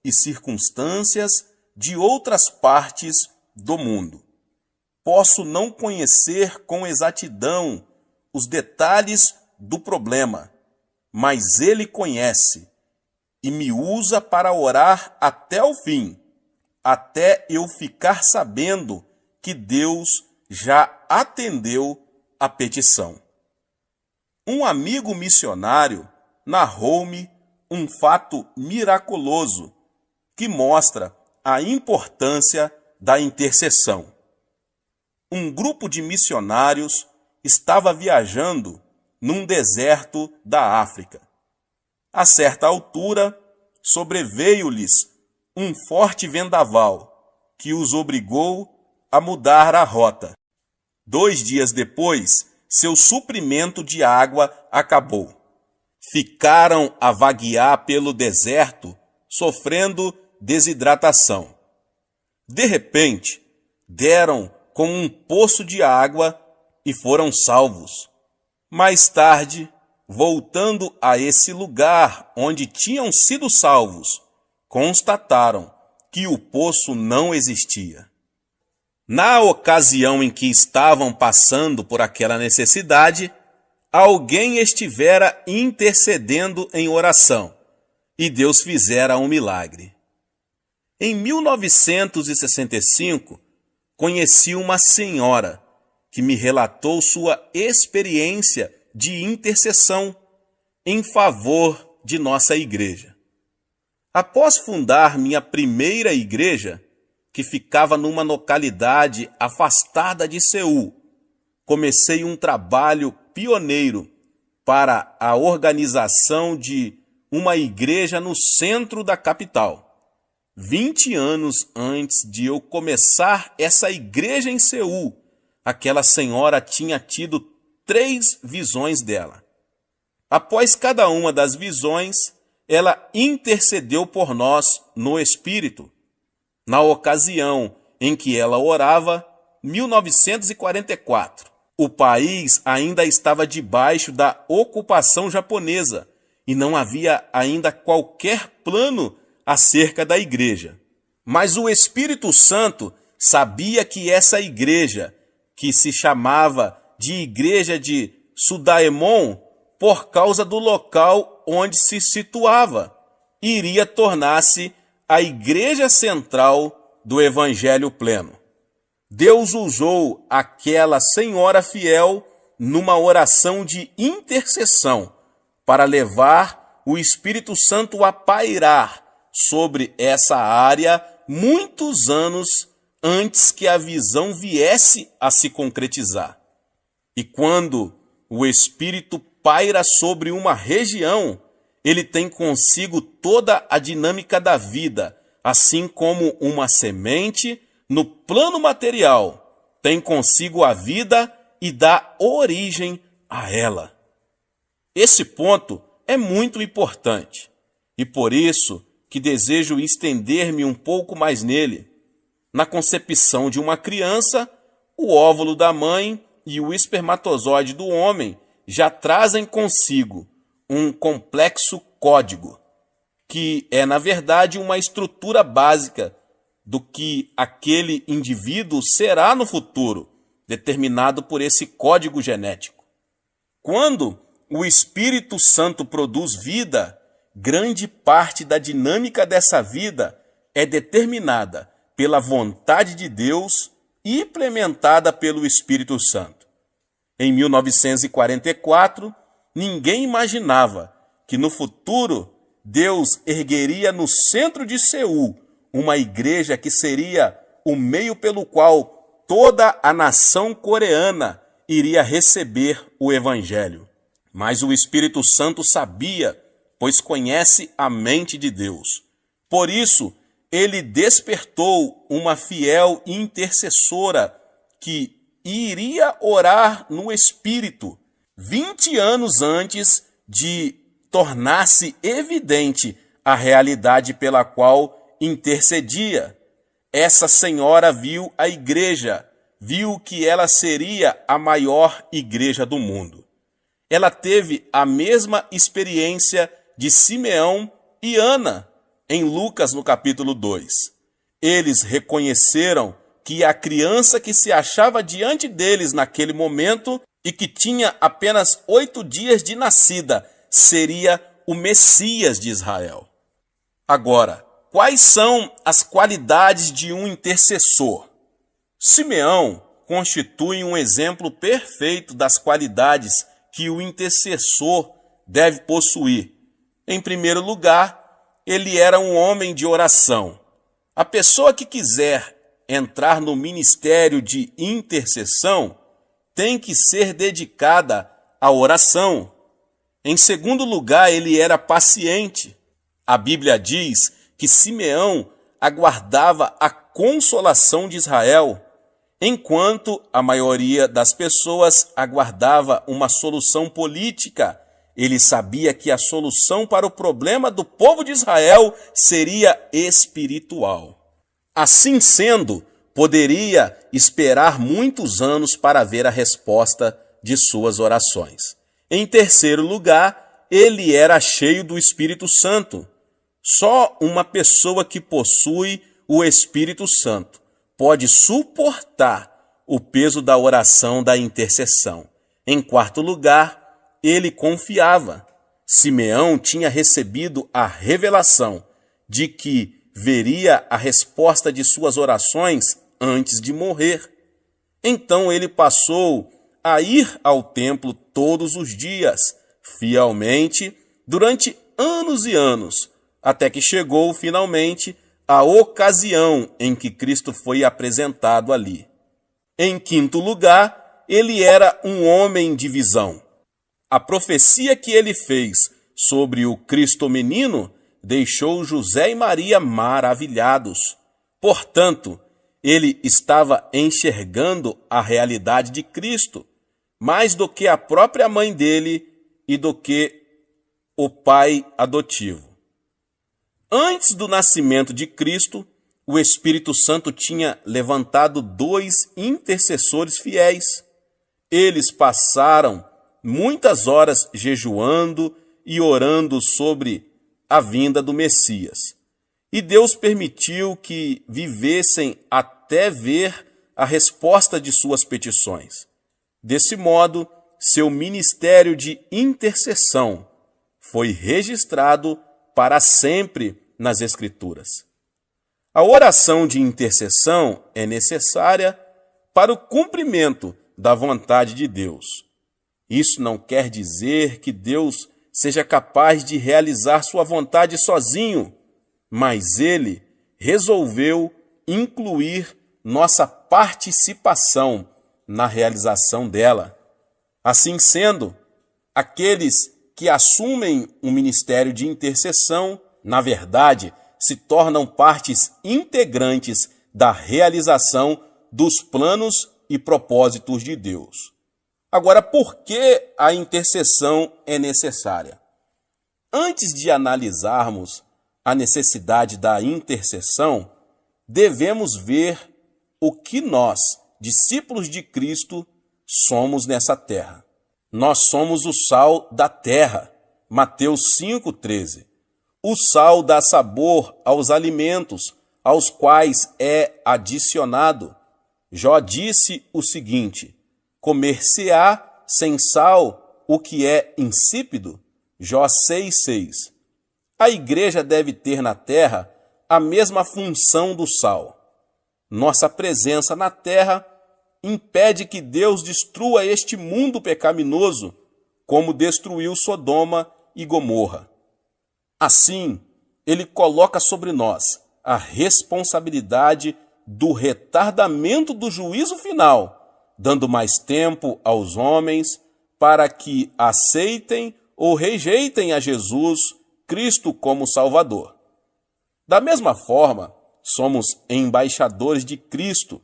e circunstâncias de outras partes do mundo. Posso não conhecer com exatidão os detalhes do problema, mas Ele conhece e me usa para orar até o fim, até eu ficar sabendo que Deus já atendeu a petição. Um amigo missionário narrou-me um fato miraculoso que mostra a importância da intercessão. Um grupo de missionários estava viajando num deserto da África. A certa altura, sobreveio-lhes um forte vendaval que os obrigou a mudar a rota. 2 dias depois, seu suprimento de água acabou. Ficaram a vaguear pelo deserto, sofrendo desidratação. De repente, deram com um poço de água e foram salvos. Mais tarde, voltando a esse lugar onde tinham sido salvos, constataram que o poço não existia. Na ocasião em que estavam passando por aquela necessidade, alguém estivera intercedendo em oração e Deus fizera um milagre. Em 1965, conheci uma senhora que me relatou sua experiência de intercessão em favor de nossa igreja. Após fundar minha primeira igreja, que ficava numa localidade afastada de Seul, comecei um trabalho pioneiro para a organização de uma igreja no centro da capital. 20 anos antes de eu começar essa igreja em Seul, aquela senhora tinha tido 3 visões dela. Após cada uma das visões, ela intercedeu por nós no Espírito. na ocasião em que ela orava, 1944. O país ainda estava debaixo da ocupação japonesa e não havia ainda qualquer plano acerca da igreja. Mas o Espírito Santo sabia que essa igreja, que se chamava de Igreja de Sudaemon, por causa do local onde se situava, iria tornar-se a igreja central do Evangelho pleno. Deus usou aquela senhora fiel numa oração de intercessão para levar o Espírito Santo a pairar sobre essa área muitos anos antes que a visão viesse a se concretizar. E quando o Espírito paira sobre uma região, ele tem consigo toda a dinâmica da vida, assim como uma semente, no plano material, tem consigo a vida e dá origem a ela. Esse ponto é muito importante, e por isso que desejo estender-me um pouco mais nele. Na concepção de uma criança, o óvulo da mãe e o espermatozoide do homem já trazem consigo um complexo código, que é, na verdade, uma estrutura básica do que aquele indivíduo será no futuro, determinado por esse código genético. Quando o Espírito Santo produz vida, grande parte da dinâmica dessa vida é determinada pela vontade de Deus e implementada pelo Espírito Santo. Em 1944, ninguém imaginava que no futuro Deus ergueria no centro de Seul uma igreja que seria o meio pelo qual toda a nação coreana iria receber o Evangelho. Mas o Espírito Santo sabia, pois conhece a mente de Deus. Por isso, ele despertou uma fiel intercessora que iria orar no Espírito 20 anos antes de tornar-se evidente a realidade pela qual intercedia. Essa senhora viu a igreja, viu que ela seria a maior igreja do mundo. Ela teve a mesma experiência de Simeão e Ana, em Lucas, no capítulo 2. Eles reconheceram que a criança que se achava diante deles naquele momento e que tinha apenas 8 dias de nascida seria o Messias de Israel. Agora, quais são as qualidades de um intercessor? Simeão constitui um exemplo perfeito das qualidades que o intercessor deve possuir. Em primeiro lugar, ele era um homem de oração. A pessoa que quiser entrar no ministério de intercessão tem que ser dedicada à oração. Em segundo lugar, ele era paciente. A Bíblia diz que Simeão aguardava a consolação de Israel, enquanto a maioria das pessoas aguardava uma solução política. Ele sabia que a solução para o problema do povo de Israel seria espiritual. Assim sendo, poderia esperar muitos anos para ver a resposta de suas orações. Em terceiro lugar, ele era cheio do Espírito Santo. Só uma pessoa que possui o Espírito Santo pode suportar o peso da oração da intercessão. Em quarto lugar, ele confiava. Simeão tinha recebido a revelação de que veria a resposta de suas orações antes de morrer. Então ele passou a ir ao templo todos os dias, fielmente, durante anos e anos, até que chegou finalmente a ocasião em que Cristo foi apresentado ali. Em quinto lugar, ele era um homem de visão. A profecia que ele fez sobre o Cristo menino deixou José e Maria maravilhados. Portanto, ele estava enxergando a realidade de Cristo, mais do que a própria mãe dele e do que o pai adotivo. Antes do nascimento de Cristo, o Espírito Santo tinha levantado 2 intercessores fiéis. Eles passaram muitas horas jejuando e orando sobre a vinda do Messias. E Deus permitiu que vivessem até ver a resposta de suas petições. Desse modo, seu ministério de intercessão foi registrado para sempre nas Escrituras. A oração de intercessão é necessária para o cumprimento da vontade de Deus. Isso não quer dizer que Deus seja capaz de realizar sua vontade sozinho, mas Ele resolveu incluir nossa participação na realização dela. Assim sendo, aqueles que assumem o ministério de intercessão, na verdade, se tornam partes integrantes da realização dos planos e propósitos de Deus. Agora, por que a intercessão é necessária? Antes de analisarmos a necessidade da intercessão, devemos ver o que nós, discípulos de Cristo, somos nessa terra. Nós somos o sal da terra, Mateus 5,13. O sal dá sabor aos alimentos, aos quais é adicionado. Jó disse o seguinte: comer-se-á sem sal o que é insípido? Jó 6,6. A igreja deve ter na terra a mesma função do sal. Nossa presença na terra impede que Deus destrua este mundo pecaminoso, como destruiu Sodoma e Gomorra. Assim, ele coloca sobre nós a responsabilidade do retardamento do juízo final, dando mais tempo aos homens para que aceitem ou rejeitem a Jesus Cristo como Salvador. Da mesma forma, somos embaixadores de Cristo.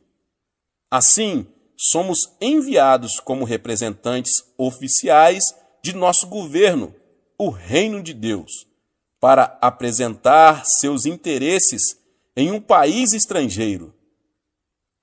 Assim, somos enviados como representantes oficiais de nosso governo, o Reino de Deus, para apresentar seus interesses em um país estrangeiro.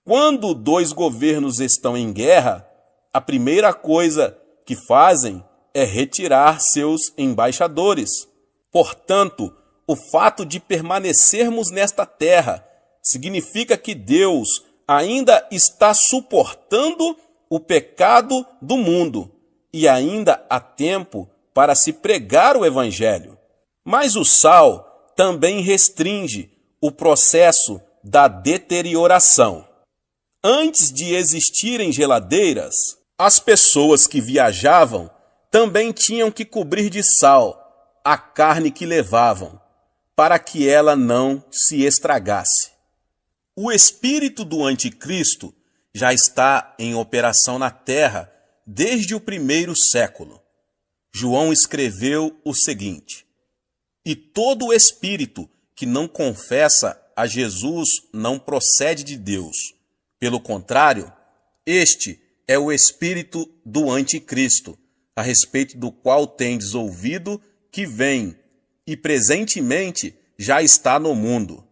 Quando 2 governos estão em guerra, a primeira coisa que fazem é retirar seus embaixadores. Portanto, o fato de permanecermos nesta terra significa que Deus ainda está suportando o pecado do mundo e ainda há tempo para se pregar o Evangelho. Mas o sal também restringe o processo da deterioração. Antes de existirem geladeiras, as pessoas que viajavam também tinham que cobrir de sal a carne que levavam, para que ela não se estragasse. O espírito do anticristo já está em operação na terra desde o 1º século. João escreveu o seguinte: e todo espírito que não confessa a Jesus não procede de Deus. Pelo contrário, este é o espírito do anticristo, a respeito do qual tendes ouvido que vem e presentemente já está no mundo.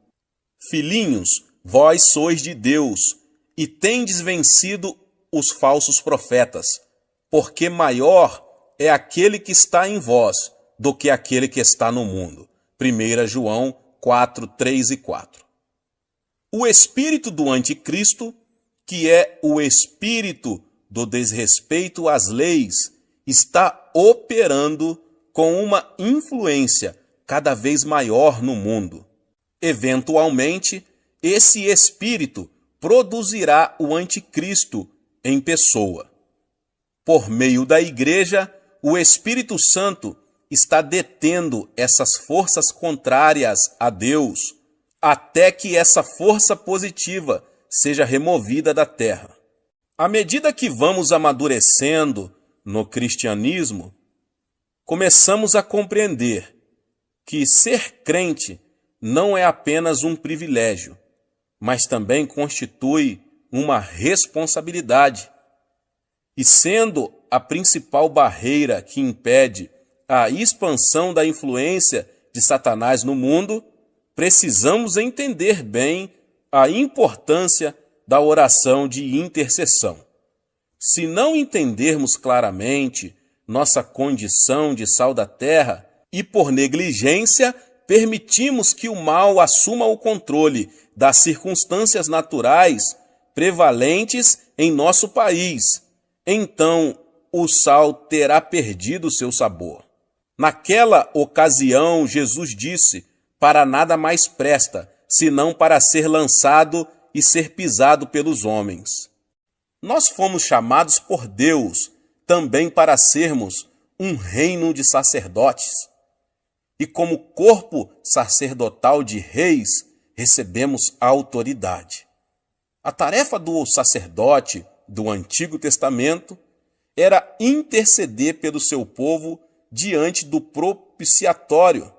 Filhinhos, vós sois de Deus e tendes vencido os falsos profetas, porque maior é aquele que está em vós do que aquele que está no mundo. 1 João 4, 3 e 4. O espírito do anticristo, que é o espírito do desrespeito às leis, está operando com uma influência cada vez maior no mundo. Eventualmente, esse espírito produzirá o anticristo em pessoa. Por meio da igreja, o Espírito Santo está detendo essas forças contrárias a Deus, até que essa força positiva seja removida da terra. À medida que vamos amadurecendo no cristianismo, começamos a compreender que ser crente não é apenas um privilégio, mas também constitui uma responsabilidade. E sendo a principal barreira que impede a expansão da influência de Satanás no mundo, precisamos entender bem a importância da oração de intercessão. Se não entendermos claramente nossa condição de sal da terra e por negligência permitimos que o mal assuma o controle das circunstâncias naturais prevalentes em nosso país, então o sal terá perdido seu sabor. Naquela ocasião, Jesus disse: para nada mais presta, senão para ser lançado e ser pisado pelos homens. Nós fomos chamados por Deus também para sermos um reino de sacerdotes. E como corpo sacerdotal de reis, recebemos a autoridade. A tarefa do sacerdote do Antigo Testamento era interceder pelo seu povo diante do propiciatório.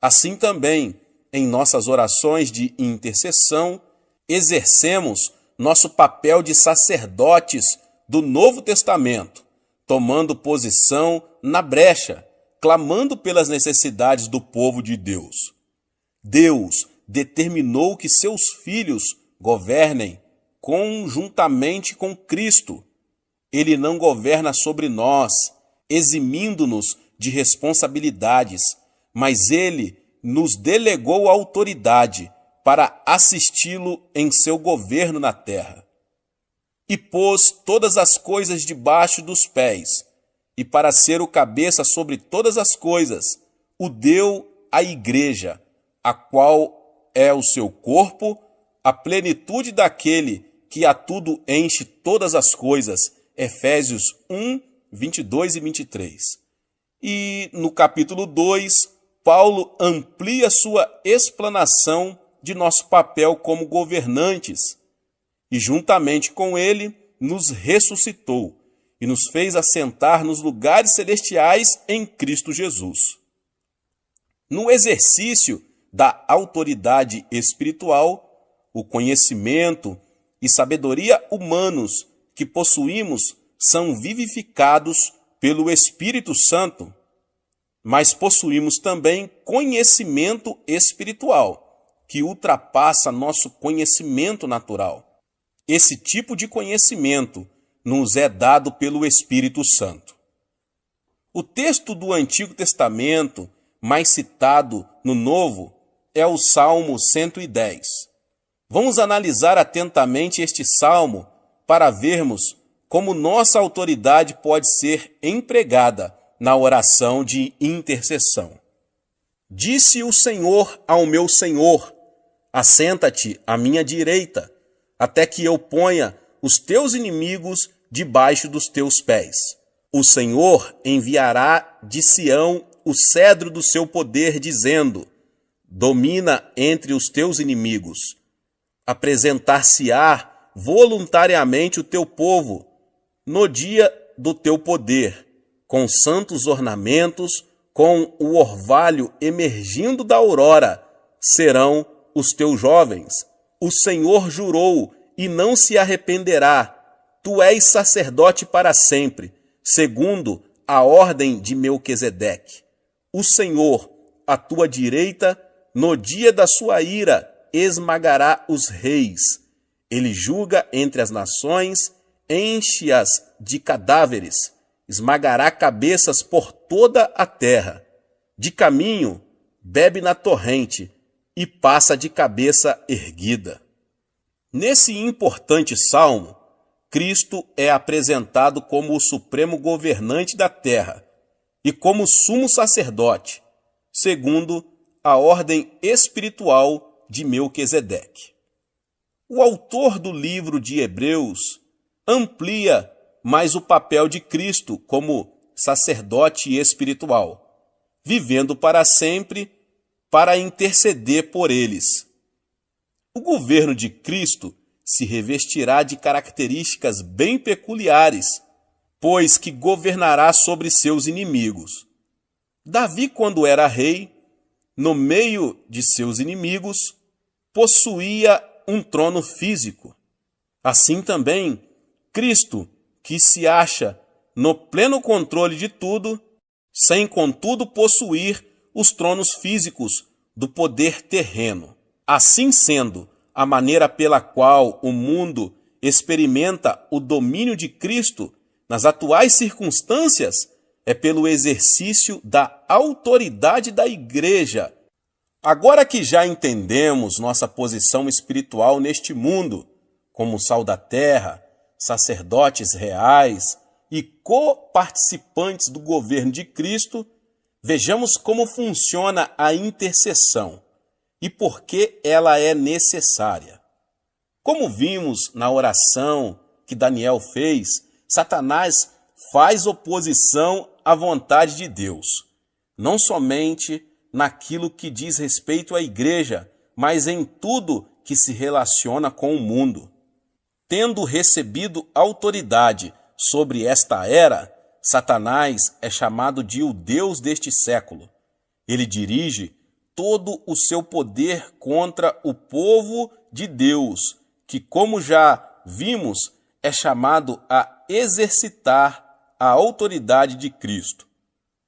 Assim também, em nossas orações de intercessão, exercemos nosso papel de sacerdotes do Novo Testamento, tomando posição na brecha, clamando pelas necessidades do povo de Deus. Deus determinou que seus filhos governem conjuntamente com Cristo. Ele não governa sobre nós, eximindo-nos de responsabilidades, mas ele nos delegou a autoridade para assisti-lo em seu governo na terra. E pôs todas as coisas debaixo dos pés, e para ser o cabeça sobre todas as coisas, o deu à igreja, a qual é o seu corpo, a plenitude daquele que a tudo enche todas as coisas. Efésios 1, 22 e 23. E no capítulo 2, Paulo amplia sua explanação de nosso papel como governantes, e juntamente com ele nos ressuscitou e nos fez assentar nos lugares celestiais em Cristo Jesus. No exercício da autoridade espiritual, o conhecimento e sabedoria humanos que possuímos são vivificados pelo Espírito Santo, mas possuímos também conhecimento espiritual, que ultrapassa nosso conhecimento natural. Esse tipo de conhecimento nos é dado pelo Espírito Santo. O texto do Antigo Testamento, mais citado no Novo, é o Salmo 110. Vamos analisar atentamente este salmo para vermos como nossa autoridade pode ser empregada na oração de intercessão. Disse o Senhor ao meu Senhor: assenta-te à minha direita, até que eu ponha os teus inimigos debaixo dos teus pés. O Senhor enviará de Sião o cedro do seu poder, dizendo: domina entre os teus inimigos. Apresentar-se-á voluntariamente o teu povo no dia do teu poder, com santos ornamentos, com o orvalho emergindo da aurora, serão os teus jovens. O Senhor jurou e não se arrependerá. Tu és sacerdote para sempre, segundo a ordem de Melquisedeque. O Senhor, à tua direita, no dia da sua ira, esmagará os reis. Ele julga entre as nações, enche-as de cadáveres, esmagará cabeças por toda a terra. De caminho, bebe na torrente e passa de cabeça erguida. Nesse importante salmo, Cristo é apresentado como o supremo governante da terra e como sumo sacerdote, segundo a ordem espiritual de Melquisedeque. O autor do livro de Hebreus amplia mais o papel de Cristo como sacerdote espiritual, vivendo para sempre para interceder por eles. O governo de Cristo se revestirá de características bem peculiares, pois que governará sobre seus inimigos. Davi, quando era rei, no meio de seus inimigos, possuía um trono físico. Assim também, Cristo, que se acha no pleno controle de tudo, sem contudo possuir os tronos físicos do poder terreno. Assim sendo, a maneira pela qual o mundo experimenta o domínio de Cristo nas atuais circunstâncias é pelo exercício da autoridade da igreja. Agora que já entendemos nossa posição espiritual neste mundo, como sal da terra, sacerdotes reais e coparticipantes do governo de Cristo, vejamos como funciona a intercessão e por que ela é necessária. Como vimos na oração que Daniel fez, Satanás faz oposição à vontade de Deus, não somente naquilo que diz respeito à igreja, mas em tudo que se relaciona com o mundo. Tendo recebido autoridade sobre esta era, Satanás é chamado de o Deus deste século. Ele dirige todo o seu poder contra o povo de Deus, que, como já vimos, é chamado a exercitar a autoridade de Cristo.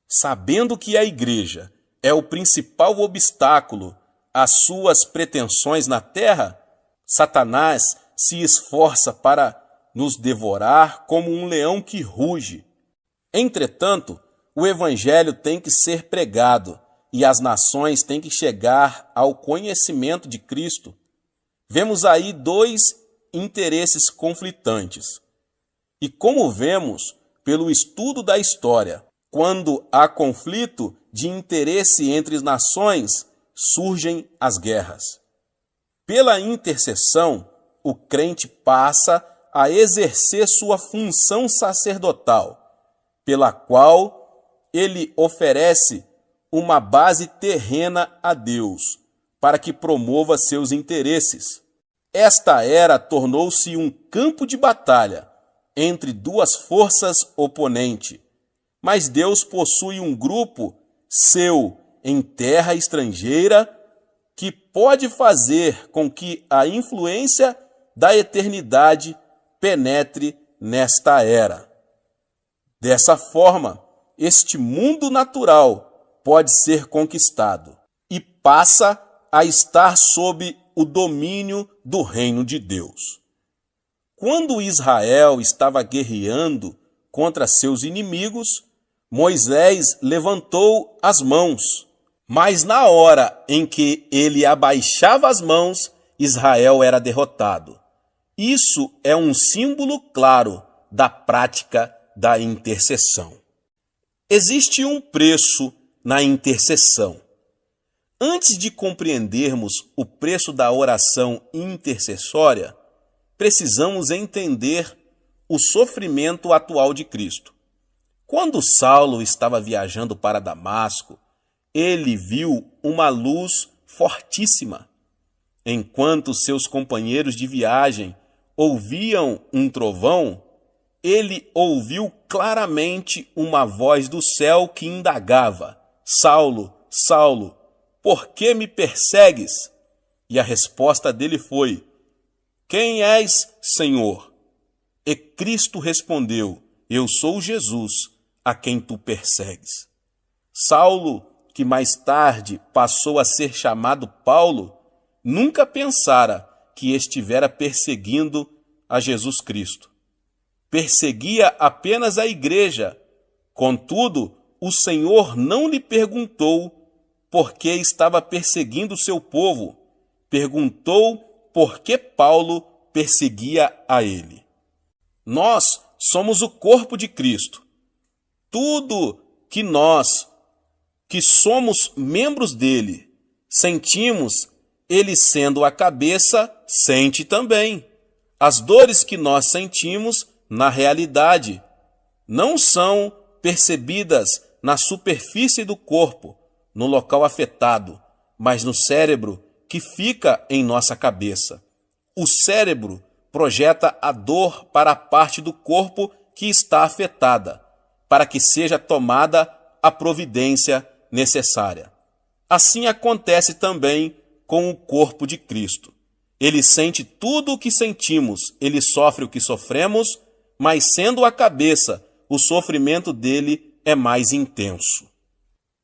Sabendo que a igreja é o principal obstáculo às suas pretensões na terra, Satanás se esforça para nos devorar como um leão que ruge. Entretanto, o evangelho tem que ser pregado e as nações têm que chegar ao conhecimento de Cristo. Vemos aí dois interesses conflitantes. E como vemos pelo estudo da história, quando há conflito de interesse entre as nações, surgem as guerras. Pela intercessão, o crente passa a exercer sua função sacerdotal, pela qual ele oferece uma base terrena a Deus, para que promova seus interesses. Esta era tornou-se um campo de batalha entre duas forças oponentes, mas Deus possui um grupo seu em terra estrangeira que pode fazer com que a influência da eternidade penetre nesta era. Dessa forma, este mundo natural pode ser conquistado e passa a estar sob o domínio do reino de Deus. Quando Israel estava guerreando contra seus inimigos, Moisés levantou as mãos, mas na hora em que ele abaixava as mãos, Israel era derrotado. Isso é um símbolo claro da prática da intercessão. Existe um preço na intercessão. Antes de compreendermos o preço da oração intercessória, precisamos entender o sofrimento atual de Cristo. Quando Saulo estava viajando para Damasco, ele viu uma luz fortíssima. Enquanto seus companheiros de viagem ouviam um trovão, ele ouviu claramente uma voz do céu que indagava: Saulo, Saulo, por que me persegues? E a resposta dele foi: Quem és, Senhor? E Cristo respondeu: Eu sou Jesus, a quem tu persegues. Saulo, que mais tarde passou a ser chamado Paulo, nunca pensara que estivera perseguindo a Jesus Cristo. Perseguia apenas a igreja. Contudo, o Senhor não lhe perguntou por que estava perseguindo o seu povo. Perguntou por que Paulo perseguia a ele. Nós somos o corpo de Cristo. Tudo que nós, que somos membros dele, sentimos, ele sendo a cabeça, sente também. As dores que nós sentimos, na realidade, não são percebidas na superfície do corpo, no local afetado, mas no cérebro que fica em nossa cabeça. O cérebro projeta a dor para a parte do corpo que está afetada, para que seja tomada a providência necessária. Assim acontece também com o corpo de Cristo. Ele sente tudo o que sentimos, ele sofre o que sofremos, mas sendo a cabeça, o sofrimento dele é mais intenso.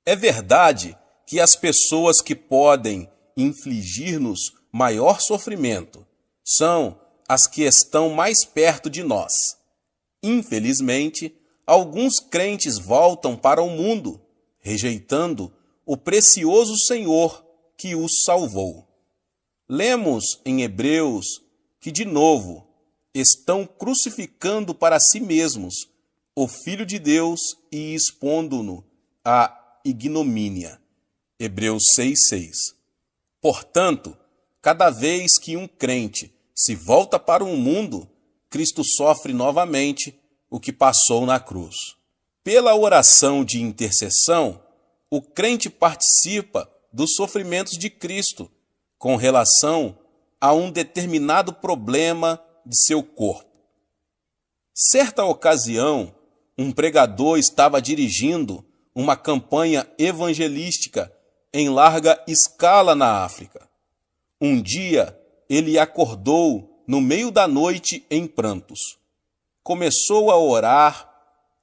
É verdade que as pessoas que podem infligir-nos maior sofrimento são as que estão mais perto de nós. Infelizmente, alguns crentes voltam para o mundo, rejeitando o precioso Senhor que os salvou. Lemos em Hebreus que, de novo, estão crucificando para si mesmos o Filho de Deus e expondo-no à ignomínia. Hebreus 6,6. Portanto, cada vez que um crente se volta para o mundo, Cristo sofre novamente o que passou na cruz. Pela oração de intercessão, o crente participa dos sofrimentos de Cristo com relação a um determinado problema de seu corpo. Certa ocasião, um pregador estava dirigindo uma campanha evangelística em larga escala na África. Um dia, ele acordou no meio da noite em prantos. Começou a orar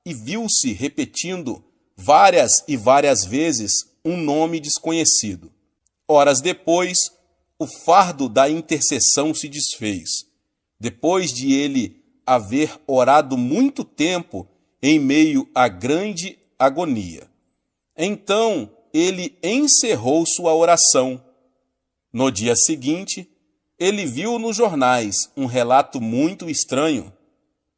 e viu-se repetindo várias e várias vezes um nome desconhecido. Horas depois, o fardo da intercessão se desfez, depois de ele haver orado muito tempo em meio à grande agonia. Então, ele encerrou sua oração. No dia seguinte, ele viu nos jornais um relato muito estranho.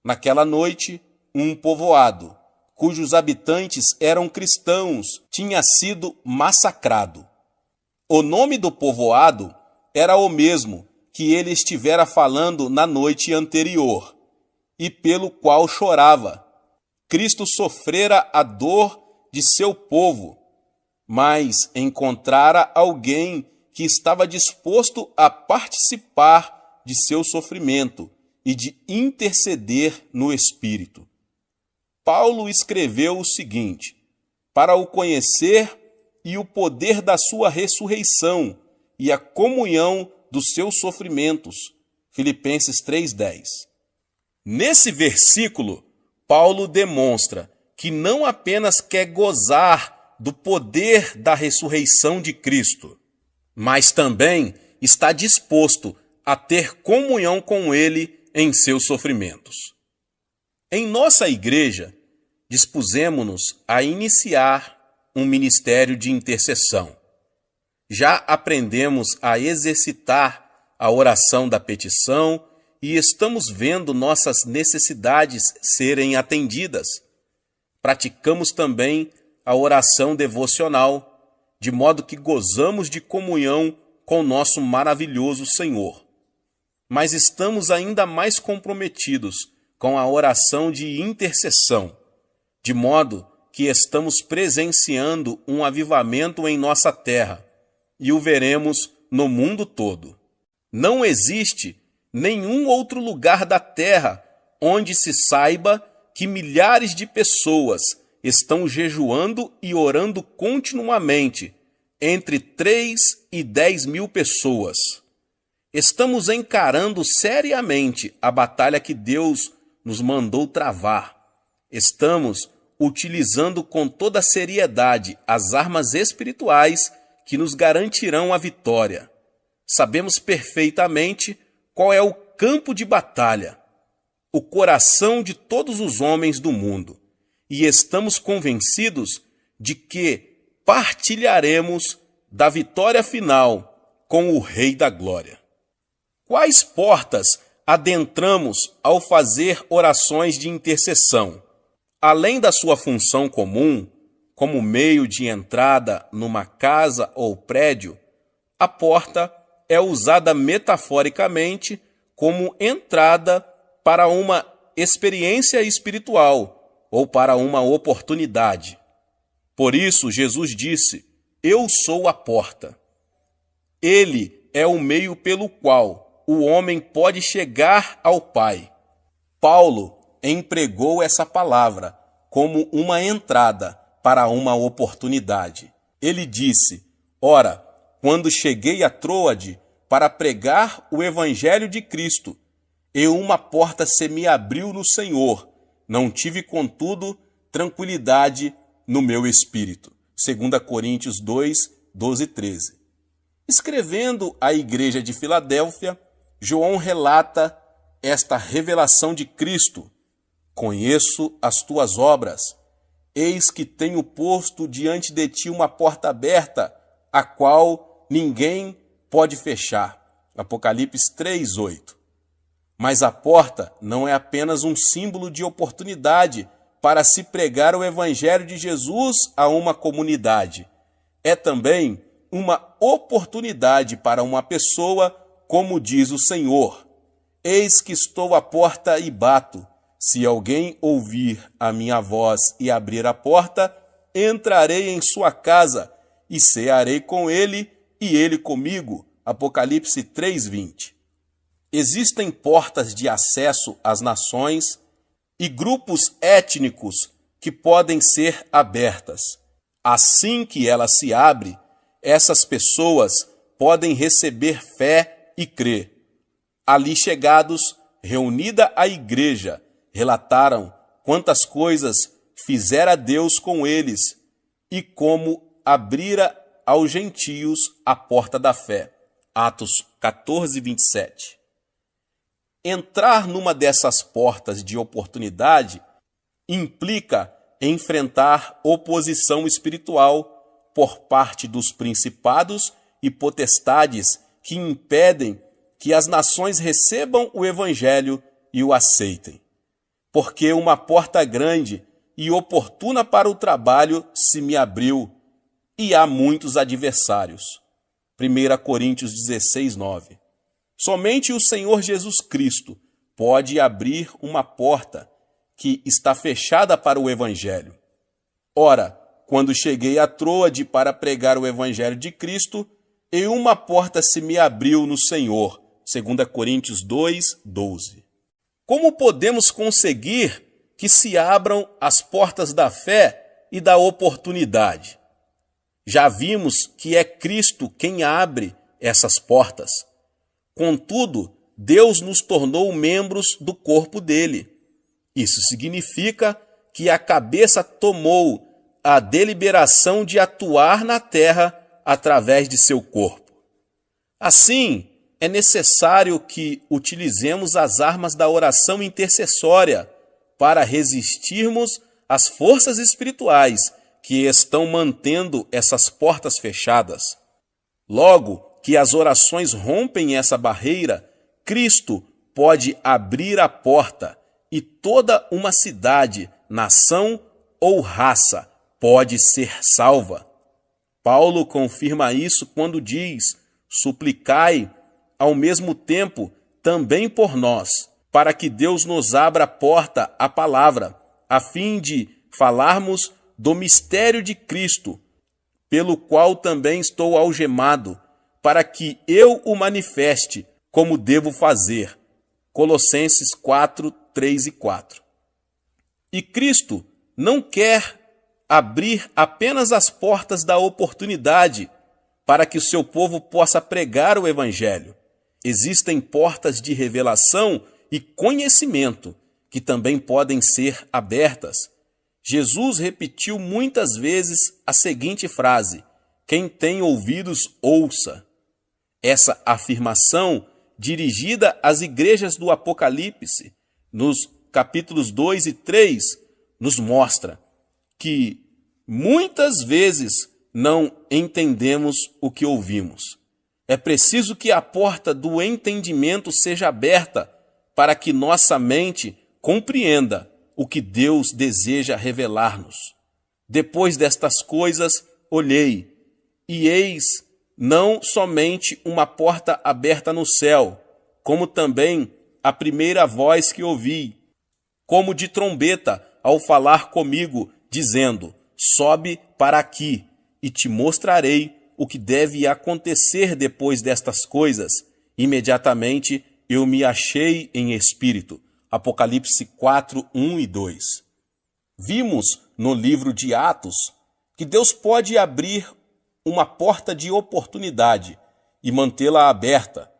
Naquela noite, um povoado, cujos habitantes eram cristãos, tinha sido massacrado. O nome do povoado era o mesmo que ele estivera falando na noite anterior, e pelo qual chorava. Cristo sofrera a dor de seu povo, mas encontrara alguém que estava disposto a participar de seu sofrimento e de interceder no Espírito. Paulo escreveu o seguinte: para o conhecer e o poder da sua ressurreição e a comunhão dos seus sofrimentos. Filipenses 3,10. Nesse versículo, Paulo demonstra que não apenas quer gozar do poder da ressurreição de Cristo, mas também está disposto a ter comunhão com ele em seus sofrimentos. Em nossa igreja, dispusemo-nos a iniciar um ministério de intercessão. Já aprendemos a exercitar a oração da petição e estamos vendo nossas necessidades serem atendidas. Praticamos também a oração devocional, de modo que gozamos de comunhão com nosso maravilhoso Senhor. Mas estamos ainda mais comprometidos com a oração de intercessão, de modo que estamos presenciando um avivamento em nossa terra e o veremos no mundo todo. Não existe nenhum outro lugar da terra onde se saiba que milhares de pessoas estão jejuando e orando continuamente, entre 3 e 10 mil pessoas. Estamos encarando seriamente a batalha que Deus nos mandou travar. Estamos utilizando com toda seriedade as armas espirituais que nos garantirão a vitória. Sabemos perfeitamente qual é o campo de batalha, o coração de todos os homens do mundo, e estamos convencidos de que partilharemos da vitória final com o Rei da Glória. Quais portas adentramos ao fazer orações de intercessão? Além da sua função comum, como meio de entrada numa casa ou prédio, a porta é usada metaforicamente como entrada para uma experiência espiritual ou para uma oportunidade. Por isso, Jesus disse: "Eu sou a porta". Ele é o meio pelo qual o homem pode chegar ao Pai. Paulo empregou essa palavra como uma entrada para uma oportunidade. Ele disse: "Ora, quando cheguei a Troade para pregar o evangelho de Cristo, e uma porta se me abriu no Senhor, não tive, contudo, tranquilidade no meu espírito." 2 Coríntios 2, 12 e 13. Escrevendo à igreja de Filadélfia, João relata esta revelação de Cristo: conheço as tuas obras, eis que tenho posto diante de ti uma porta aberta, a qual ninguém pode fechar. Apocalipse 3:8. Mas a porta não é apenas um símbolo de oportunidade para se pregar o evangelho de Jesus a uma comunidade. É também uma oportunidade para uma pessoa, como diz o Senhor: eis que estou à porta e bato. Se alguém ouvir a minha voz e abrir a porta, entrarei em sua casa e cearei com ele e ele comigo. Apocalipse 3:20. Existem portas de acesso às nações e grupos étnicos que podem ser abertas. Assim que ela se abre, essas pessoas podem receber fé e crer. Ali chegados, reunida a igreja, relataram quantas coisas fizera Deus com eles e como abrira aos gentios a porta da fé. Atos 14:27. Entrar numa dessas portas de oportunidade implica enfrentar oposição espiritual por parte dos principados e potestades que impedem que as nações recebam o evangelho e o aceitem. Porque uma porta grande e oportuna para o trabalho se me abriu, e há muitos adversários. 1 Coríntios 16:9. Somente o Senhor Jesus Cristo pode abrir uma porta que está fechada para o evangelho. Ora, quando cheguei a Troade para pregar o evangelho de Cristo, e uma porta se me abriu no Senhor. 2 Coríntios 2:12. Como podemos conseguir que se abram as portas da fé e da oportunidade? Já vimos que é Cristo quem abre essas portas. Contudo, Deus nos tornou membros do corpo dele. Isso significa que a cabeça tomou a deliberação de atuar na terra através de seu corpo. Assim, é necessário que utilizemos as armas da oração intercessória para resistirmos às forças espirituais que estão mantendo essas portas fechadas. Logo que as orações rompem essa barreira, Cristo pode abrir a porta e toda uma cidade, nação ou raça pode ser salva. Paulo confirma isso quando diz: suplicai ao mesmo tempo também por nós, para que Deus nos abra a porta à palavra, a fim de falarmos do mistério de Cristo, pelo qual também estou algemado, para que eu o manifeste como devo fazer. Colossenses 4:3 e 4. E Cristo não quer abrir apenas as portas da oportunidade para que o seu povo possa pregar o evangelho. Existem portas de revelação e conhecimento que também podem ser abertas. Jesus repetiu muitas vezes a seguinte frase: quem tem ouvidos, ouça. Essa afirmação, dirigida às igrejas do Apocalipse, nos capítulos 2 e 3, nos mostra que muitas vezes não entendemos o que ouvimos. É preciso que a porta do entendimento seja aberta para que nossa mente compreenda o que Deus deseja revelar-nos. Depois destas coisas, olhei, e eis não somente uma porta aberta no céu, como também a primeira voz que ouvi, como de trombeta, ao falar comigo, dizendo: sobe para aqui, e te mostrarei o que deve acontecer depois destas coisas. Imediatamente eu me achei em espírito. Apocalipse 4:1 e 2. Vimos no livro de Atos que Deus pode abrir uma porta de oportunidade e mantê-la aberta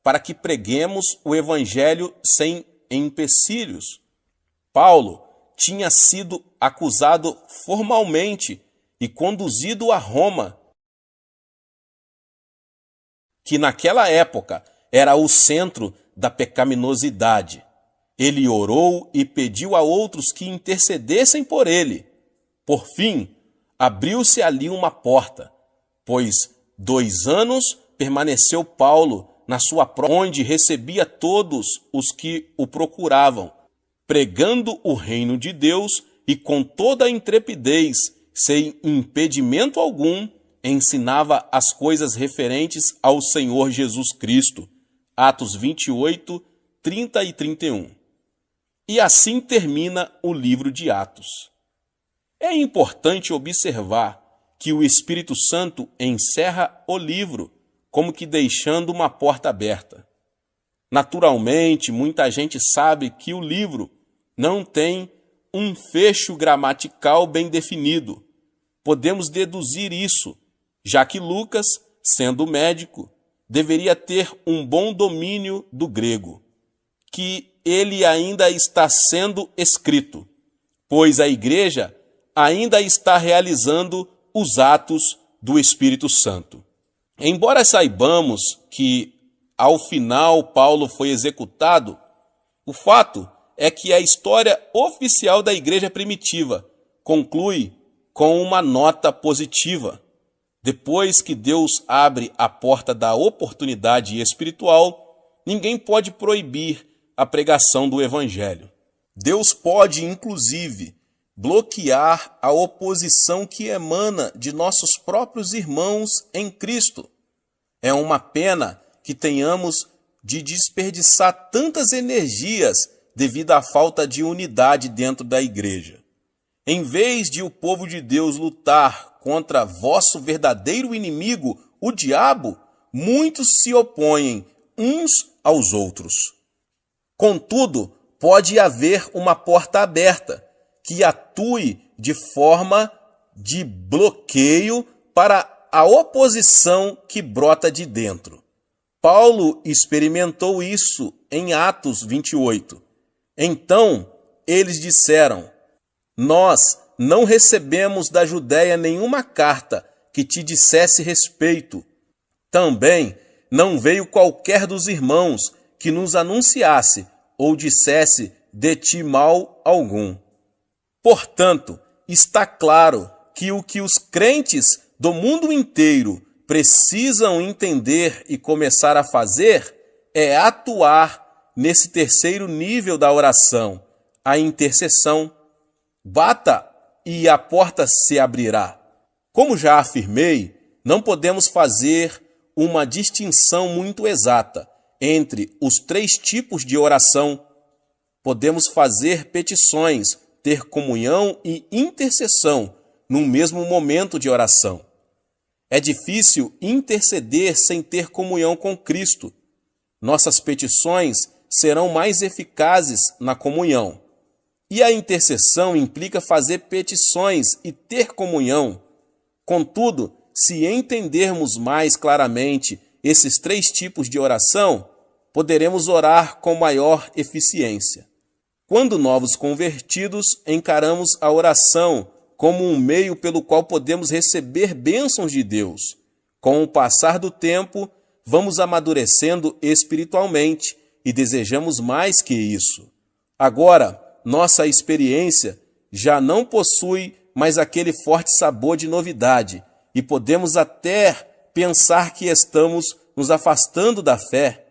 para que preguemos o evangelho sem empecilhos. Paulo tinha sido acusado formalmente e conduzido a Roma que naquela época era o centro da pecaminosidade. Ele orou e pediu a outros que intercedessem por ele. Por fim, abriu-se ali uma porta, pois 2 anos permaneceu Paulo na sua prova, onde recebia todos os que o procuravam, pregando o reino de Deus e com toda a intrepidez, sem impedimento algum, ensinava as coisas referentes ao Senhor Jesus Cristo. Atos 28, 30 e 31. E assim termina o livro de Atos. É importante observar que o Espírito Santo encerra o livro, como que deixando uma porta aberta. Naturalmente, muita gente sabe que o livro não tem um fecho gramatical bem definido. Podemos deduzir isso, já que Lucas, sendo médico, deveria ter um bom domínio do grego, que ele ainda está sendo escrito, pois a igreja ainda está realizando os atos do Espírito Santo. Embora saibamos que, ao final, Paulo foi executado, o fato é que a história oficial da igreja primitiva conclui com uma nota positiva. Depois que Deus abre a porta da oportunidade espiritual, ninguém pode proibir a pregação do Evangelho. Deus pode, inclusive, bloquear a oposição que emana de nossos próprios irmãos em Cristo. É uma pena que tenhamos de desperdiçar tantas energias devido à falta de unidade dentro da igreja. Em vez de o povo de Deus lutar contra vosso verdadeiro inimigo, o diabo, muitos se opõem uns aos outros. Contudo, pode haver uma porta aberta que atue de forma de bloqueio para a oposição que brota de dentro. Paulo experimentou isso em Atos 28. Então, eles disseram: nós não recebemos da Judéia nenhuma carta que te dissesse respeito. Também não veio qualquer dos irmãos que nos anunciasse ou dissesse de ti mal algum. Portanto, está claro que o que os crentes do mundo inteiro precisam entender e começar a fazer é atuar nesse terceiro nível da oração, a intercessão. Bata e a porta se abrirá. Como já afirmei, não podemos fazer uma distinção muito exata entre os 3 tipos de oração. Podemos fazer petições, ter comunhão e intercessão no mesmo momento de oração. É difícil interceder sem ter comunhão com Cristo. Nossas petições serão mais eficazes na comunhão. E a intercessão implica fazer petições e ter comunhão. Contudo, se entendermos mais claramente esses 3 tipos de oração, poderemos orar com maior eficiência. Quando novos convertidos, encaramos a oração como um meio pelo qual podemos receber bênçãos de Deus. Com o passar do tempo, vamos amadurecendo espiritualmente e desejamos mais que isso. Agora, nossa experiência já não possui mais aquele forte sabor de novidade e podemos até pensar que estamos nos afastando da fé.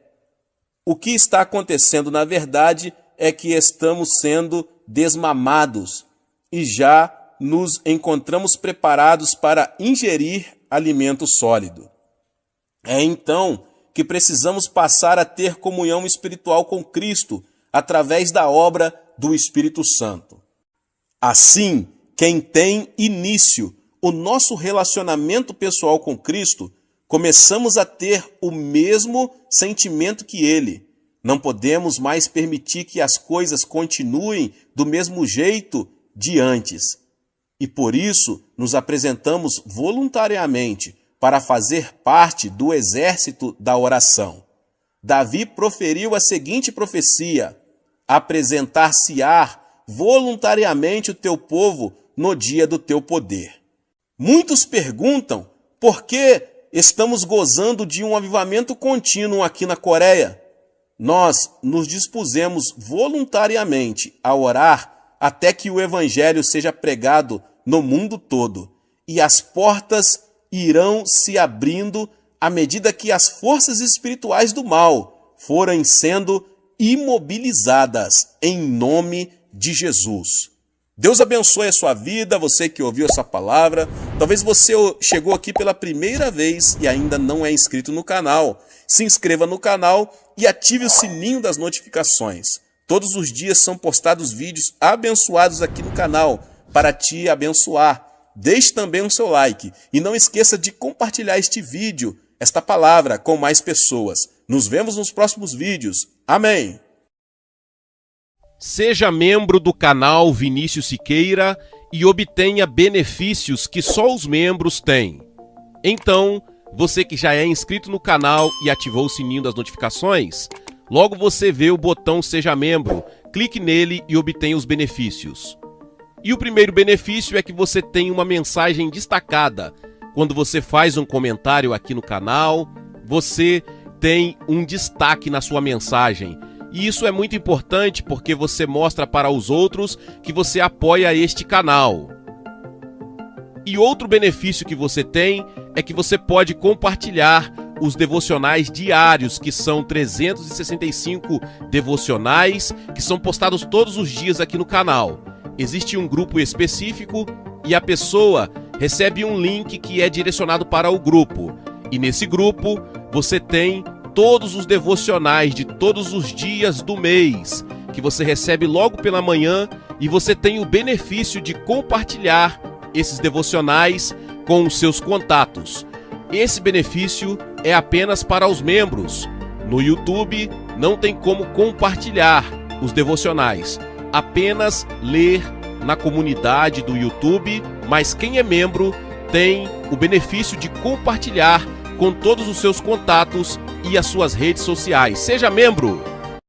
O que está acontecendo, na verdade, é que estamos sendo desmamados e já nos encontramos preparados para ingerir alimento sólido. É então que precisamos passar a ter comunhão espiritual com Cristo através da obra do Espírito Santo. Assim, quem tem início o nosso relacionamento pessoal com Cristo, começamos a ter o mesmo sentimento que Ele. Não podemos mais permitir que as coisas continuem do mesmo jeito de antes. E por isso nos apresentamos voluntariamente para fazer parte do exército da oração. Davi proferiu a seguinte profecia: apresentar-se-á voluntariamente o teu povo no dia do teu poder. Muitos perguntam por que estamos gozando de um avivamento contínuo aqui na Coreia. Nós nos dispusemos voluntariamente a orar até que o evangelho seja pregado no mundo todo, e as portas irão se abrindo à medida que as forças espirituais do mal forem sendo imobilizadas em nome de Jesus. Deus abençoe a sua vida, você que ouviu essa palavra. Talvez você chegou aqui pela primeira vez e ainda não é inscrito no canal. Se inscreva no canal e ative o sininho das notificações. Todos os dias são postados vídeos abençoados aqui no canal para te abençoar. Deixe também um seu like e não esqueça de compartilhar este vídeo, esta palavra, com mais pessoas. Nos vemos nos próximos vídeos. Amém! Seja membro do canal Vinícius Siqueira e obtenha benefícios que só os membros têm. Então, você que já é inscrito no canal e ativou o sininho das notificações, logo você vê o botão Seja Membro, clique nele e obtenha os benefícios. E o primeiro benefício é que você tem uma mensagem destacada. Quando você faz um comentário aqui no canal, você tem um destaque na sua mensagem. E isso é muito importante porque você mostra para os outros que você apoia este canal. E outro benefício que você tem é que você pode compartilhar os devocionais diários, que são 365 devocionais, que são postados todos os dias aqui no canal. Existe um grupo específico e a pessoa recebe um link que é direcionado para o grupo. E nesse grupo você tem todos os devocionais de todos os dias do mês, que você recebe logo pela manhã, e você tem o benefício de compartilhar esses devocionais com os seus contatos. Esse benefício é apenas para os membros. No YouTube não tem como compartilhar os devocionais, apenas ler na comunidade do YouTube, mas quem é membro tem o benefício de compartilhar com todos os seus contatos e as suas redes sociais. Seja membro!